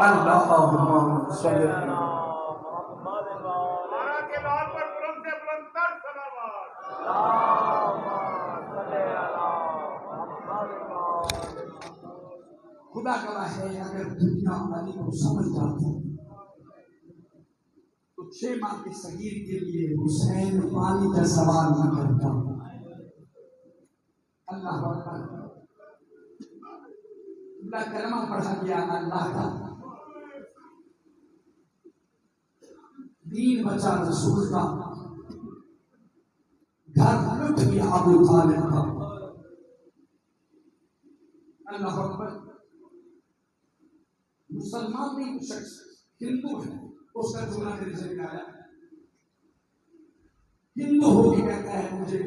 Speaker 1: اللہم صلی خدا گواہ ہے اگر دنیا علی کو سمجھ جاتی تو 6 ماہ کے صغیر کے لیے حسین پانی کا سوال نہ کرتا. اللہ اکبر. کلمہ پڑھا گیا اللہ کا، دین بچا رسول کا، گھر لٹ گیا ابو طالب کا. اللہ اکبر. مسلمان نہیں شخص ہندو ہے، اس کا جملہ میرے ذہن آیا. ہندو ہو کے کہتا ہے مجھے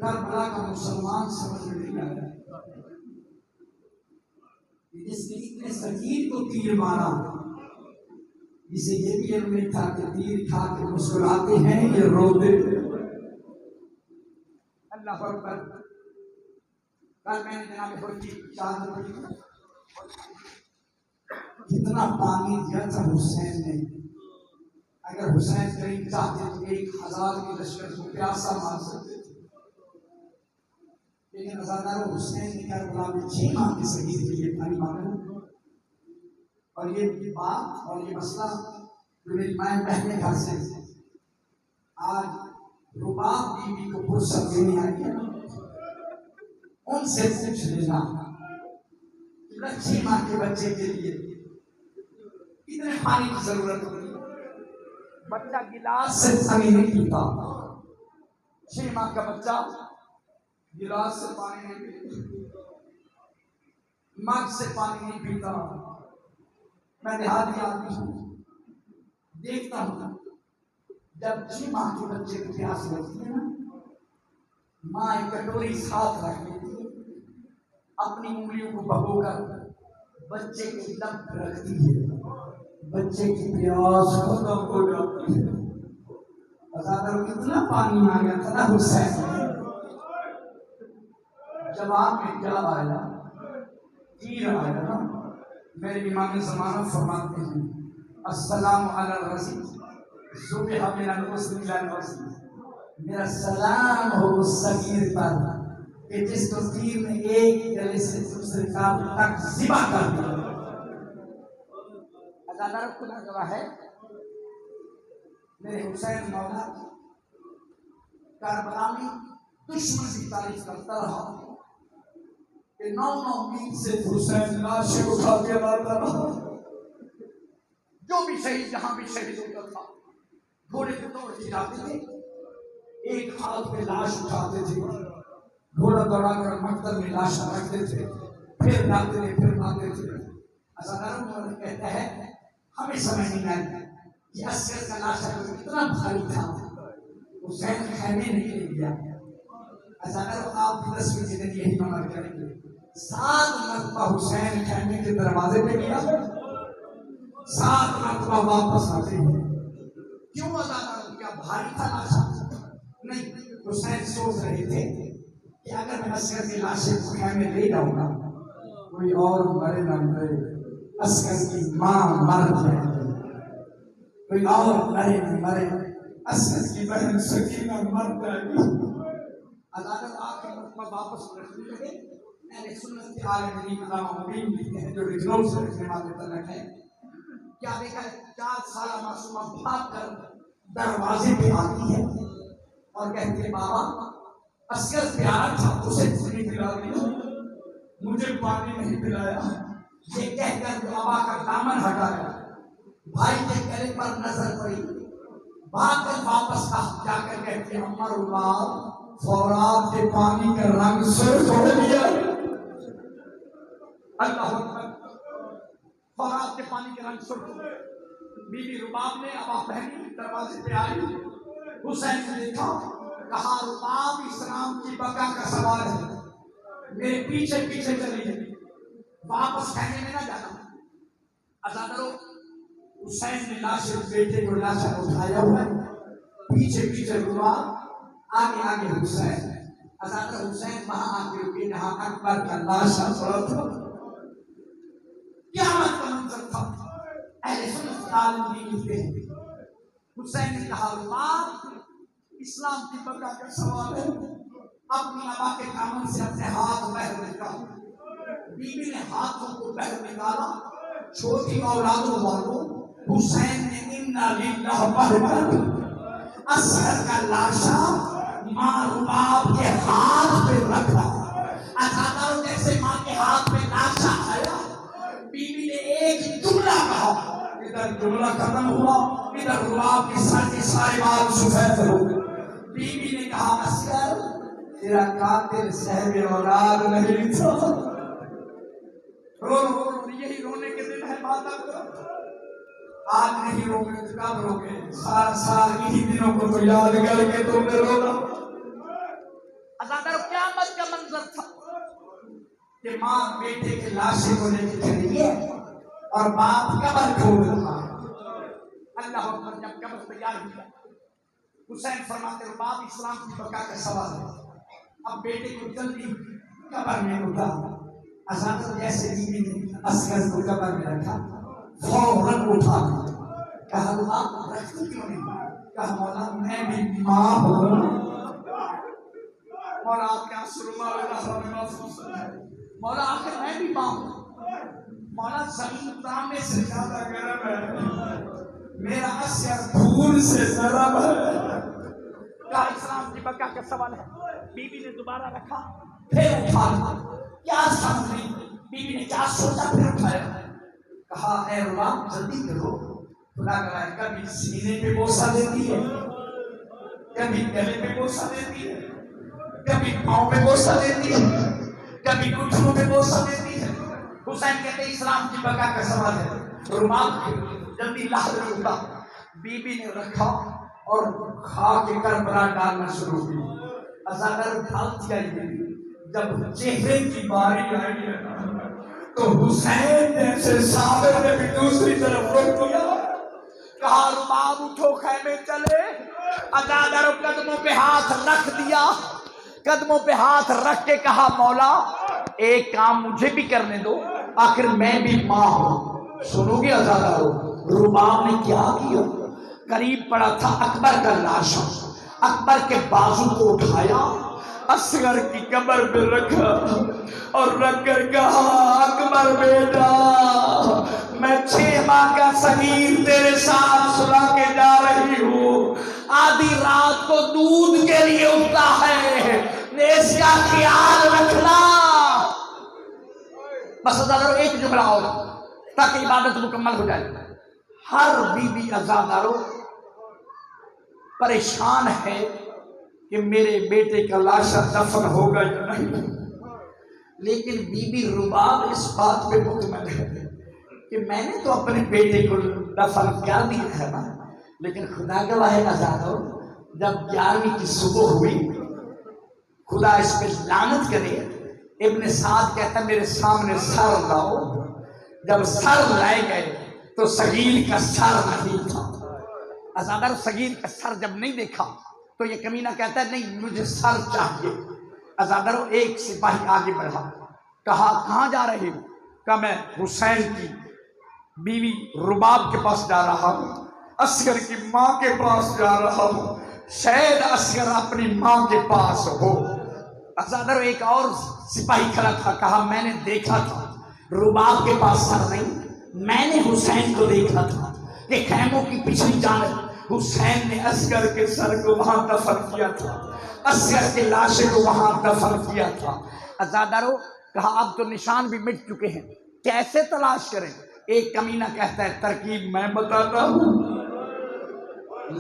Speaker 1: کربلا کا مسلمان سمجھ میں نہیں آیا. جس نے اتنے صغیر کو تیر مارا، جسے یہ بھی علم نہیں تھا کہ تیر کھا کے مسکراتے ہیں یہ روتے. اللہ اکبر. کل میں نے جناب خود کی شہادت پڑھی، کتنا پانی دیا تھا حسین نے. اگر حسین کریم چاہتے تو 1000 کے لشکر کو پیاسا مار سکتے تھے، لیکن ازادار حسین نے کربلا میں 6 ماہ کے صغیر کے لیے پانی مانگا. اور یہ بات اور یہ مسئلہ جو میری مائیں بہنیں گھر سے آج رباب بیوی کو فرصت دینے آئی ہے، ان سے پوچھ لینا 6 ماہ کے بچے کے لیے کتنے پانی کی ضرورت ہوتی ہے. بچہ گلاس سے پانی نہیں پیتا. 6 ماہ کا بچہ گلاس سے پانی نہیں پیتا، مگ سے پانی نہیں پیتا. میں دیہاتی آدمی ہوں، دیکھتا ہوں جب 6 ماہ کے بچے کو پیاس لگتی ہے نا، ماں ایک کٹوری ساتھ رکھ لیتی ہے، اپنی انگلیوں کو بھگو کر بچے کی لب پہ رکھتی ہے، بچے کی پیاس ختم ہو جاتی ہے. ازادر کتنا پانی مانگا تھا نا حسین نے. جواب میں کیا آیا؟ تیر آیا نا. میرے امام زمانہ فرماتے ہیں السلام علی الرسول ذبح من الحسن الى الحسن. میرا سلام ہو اس صغیر پر کہ جس کو تیر نے ایک گلے سے دوسرے کام تک ذبح کر دیا. ازادار خدا گواہ ہے میرے حسین مولا کربلا میں دشمن کی تعریف کرتا رہا کہ 9 امید سے حسین لاشیں اٹھا کے لاتا رہا. جو بھی شہید جہاں بھی شہید ہوتا تھا گھوڑے کو دوڑ کے جاتے تھے، ایک ہاتھ پہ لاش اٹھاتے تھے، گھوڑا دوڑا کر مقتل میں لاش رکھتے تھے، پھر لاتے تھے پھر لاتے تھے. ازادار کہتا ہے ہمیں سمجھ نہیں آئی کہ عسکر کا لاشا کتنا بھاری تھا. حسین خیمے نہیں لے گیا. ازادار آپ 10 بجے دن یہی عمل کریں گے. 7 مرتبہ حسین خیمے کے دروازے پہ گیا، 7 مرتبہ واپس آتے ہیں. کیوں ازادار کیا بھاری تھا لاشا؟ نہیں، حسین سوچ رہے تھے کہ اگر میں اصغر کی لاشیں خیمے لے جاؤں گا کوئی اور مرے نہ مرے، اصغر کی ماں مر جائے گی، کوئی اور مرے نہ مرے، اصغر کی بہن سکینہ مر جائے گی۔ عدالت آخر مرتبہ واپس رکھنے لگے۔ اہل سنت کے عالم دین علامہ مبین لکھتے ہیں جو ریجنل سے رکھنے والے تلک ہیں، کیا دیکھا ہے 4 سالہ معصومہ بھاگ کر دروازے پہ آتی ہے اور کہتی ہے بابا اصغر پیارا تھا اسے پانی پلا دیا، مجھے پانی نہیں پلایا۔ یہ کہہ کر بابا کا دامن ہٹایا، بھائی کے گلے پر نظر پڑی، بھاگ کر واپس جا کر کہتی ہے اماں رباب فورات کے پانی کا رنگ سرخ ہو گیا۔ اللہ اکبر، فورات کے پانی کے رنگ سرخ ہو گیا۔ بی بی رباب نے ابا بہنی دروازے پہ آئی، حسین نے دیکھا، کہا رباب اسلام کی بقا کا سوال ہے، میرے پیچھے پیچھے چلی ہے، واپس کہنے میں نہ جانا۔ عزادارو، حسین نے لاش بیٹے کو لاشا اٹھایا ہوا ہے، پیچھے پیچھے رباب، آگے آگے حسین۔ عزادارو، حسین وہاں آگے رکے جہاں اکبر کا لاشا پڑا تھا۔ قیامت کا منظر تھا۔ اہل سنت عالم دین لکھتے ہیں حسین نے کہا رباب اسلام کی بقا کا سوال ہے، اپنی ابا کے دامن سے اپنے ہاتھ باہر نکالا۔ بی بی نے ہاتھوں کو باہر نکالا، چھوٹی اولادوں والوں، حسین نے انا للہ پڑھ اصغر کا لاشا ماں رباب کے ہاتھ پہ رکھا۔ عزادارو، جیسے ماں کے ہاتھ پہ لاشا آیا، بی بی نے ایک جملہ کہا، ادھر جملہ ختم ہوا، ادھر رباب کے سر کے سارے بال سفید ہو گئے۔ بی بی نے کہا اصغر تیرا قاتل صاحب اولاد نہیں تھا۔ رو رو رو، یہی رونے کے دن ہے ماتا کو، آج نہیں رو گے تو کب رو گے؟ سال سال انہی دنوں کو تو یاد کر کے تم نے رونا۔ عزادارو، قیامت کا منظر تھا کہ ماں بیٹے کے لاشے کو لے کے چلی ہے اور باپ قبر کھود رہا ہے۔ اللہ اکبر، جب قبر تیار ہوا حسین فرماتے ہیں باپ اسلام کی بقا کا سوال ہے، اب بیٹے کو جلدی قبر میں اتارا۔ عزادارو، جیسے بیوی نے اصغر کو قبر میں رکھا، فوراً اٹھا کہا آپ رکھتی کیوں نہیں؟ کہا مولا میں بھی ماں ہوں۔ مولا آپ کے آنسو رومال اللہ میں محفوظ ہے، مولا آخر میں بھی ماں ہوں۔ مولا زمین تانبے سے زیادہ گرم ہے، میرا اثر پھول سے نرم ہے۔ کہا اسلام کی بقا کا سوال ہے۔ بی بی نے دوبارہ رکھا، پھر اٹھایا، کیا سمجھی؟ بی بی نے کیا سوچا، پھر اٹھایا، کہا اے رباب جلدی کرو، خدا کرا ہے کبھی سینے پہ بوسہ دیتی ہے، کبھی گلے پہ بوسہ دیتی ہے، کبھی پاؤں پہ بوسہ دیتی ہے، کبھی گھٹنوں پہ بوسہ دیتی ہے۔ حسین کہتے ہیں اسلام کی بقا کا سوال ہے۔ رباب جلدی لاہور میں اٹھا، بی بی نے رکھا اور کھا کے کربلا ڈالنا شروع کی۔ عزادارو، ڈالتی آئی، جب چہرے کی باری آئی ہے تو حسین جیسے صابر نے بھی دوسری طرف رخ کیا، کہا رباب اٹھو خیمے چلے۔ عزادارو، قدموں پہ ہاتھ رکھ دیا، قدموں پہ ہاتھ رکھ کے کہا مولا ایک کام مجھے بھی کرنے دو، آخر میں بھی ماں ہوں۔ سنو گے عزادارو، رباب نے کیا کیا؟ قریب پڑا تھا اکبر کا لاشا، اکبر کے بازو کو اٹھایا، اصغر کی قبر پہ رکھا اور رکھ کر کہا اکبر بیٹا میں 6 ماہ کا صغیر تیرے ساتھ سلا کے جا رہی ہوں، آدھی رات کو دودھ کے لیے اٹھتا ہے، اس کا خیال رکھنا۔ بس عزادارو ایک جملہ اور تاکہ عبادت مکمل ہو جائے۔ ہر بی بی عزادارو پریشان ہے کہ میرے بیٹے کا لاشا دفن ہوگا یا نہیں، لیکن بی بی رباب اس بات پہ مطمئن ہے کہ میں نے تو اپنے بیٹے کو دفن کر دیا ہے نا، لیکن خدا گواہ ہے عزادارو جب 11ویں کی صبح ہوئی، خدا اس پہ لعنت کرے، ابن سعد کہتا میرے سامنے سر لاؤ، جب سر لائے گئے تو صغیر کا سر نہیں تھا۔ ازادر صغیر کا سر جب نہیں دیکھا تو یہ کمینہ کہتا ہے نہیں مجھے سر چاہیے. ازادر ایک سپاہی آگے بڑھا, کہا کہاں جا رہے ہو؟ کہا میں حسین کی بیوی رباب کے پاس جا رہا ہوں, اصغر کی ماں کے پاس جا رہا ہوں, شاید اصغر اپنی ماں کے پاس ہو. ازادر ایک اور سپاہی کھڑا تھا, کہا میں نے دیکھا تھا رباب کے پاس سر نہیں, میں نے حسین کو دیکھا تھا کہ خیموں کی پچھلی جانب حسین نے اصغر کے سر کو وہاں دفن کیا تھا, اصغر کے لاشے کو وہاں دفن کیا تھا. ازادارو کہا اب تو نشان بھی مٹ چکے ہیں, کیسے تلاش کریں؟ ایک کمینہ کہتا ہے ترکیب میں بتاتا ہوں,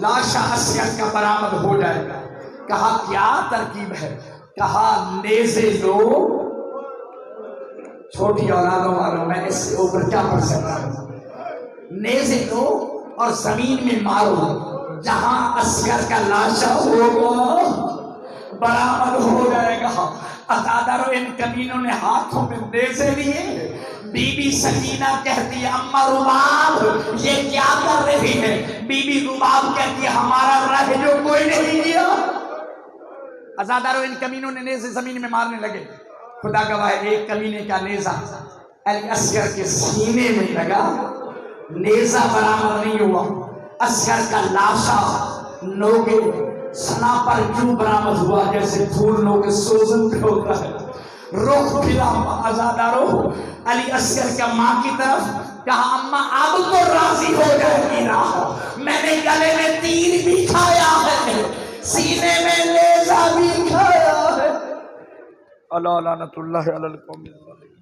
Speaker 1: لاشا اصغر کا برآمد ہو جائے گا. کہا کیا ترکیب ہے؟ کہا نیزے لو, چھوٹی اولادوں والوں میں اس سے اوپر کیا پڑھ سکتا ہوں, نیزے لو اور زمین میں مارو, جہاں اصغر کا لاشا ہوگا برآمد ہو جائے گا. ازادارو ان کمینوں نے ہاتھوں میں نیزے لیے. بی بی سکینہ کہتی ہے اما رباب یہ کیا کر رہی ہے؟ بی بی رباب کہتی ہے ہمارا رہ جو کوئی نہیں کیا. ازادارو ان کمینوں نے نیزے زمین میں مارنے لگے. خدا گواہ ایک کمینے کا نیزہ علی اصغر کے سینے میں لگا, نیزہ برآمد نہیں ہوا. اصغر کا لاشا نوکے سنا پر کیوں برآمد ہوا جیسے پھول نوکے سوزن پہ ہوتا ہے. رخ پھرا ازادارو علی اصغر کا ماں کی طرف, کہا اماں اب تو راضی ہو جائے گی نا, میں نے گلے میں تیر بھی کھایا ہے, سینے میں نیزہ بھی کھایا ہے. اللہ لعنت اللہ علی القوم الظالمین.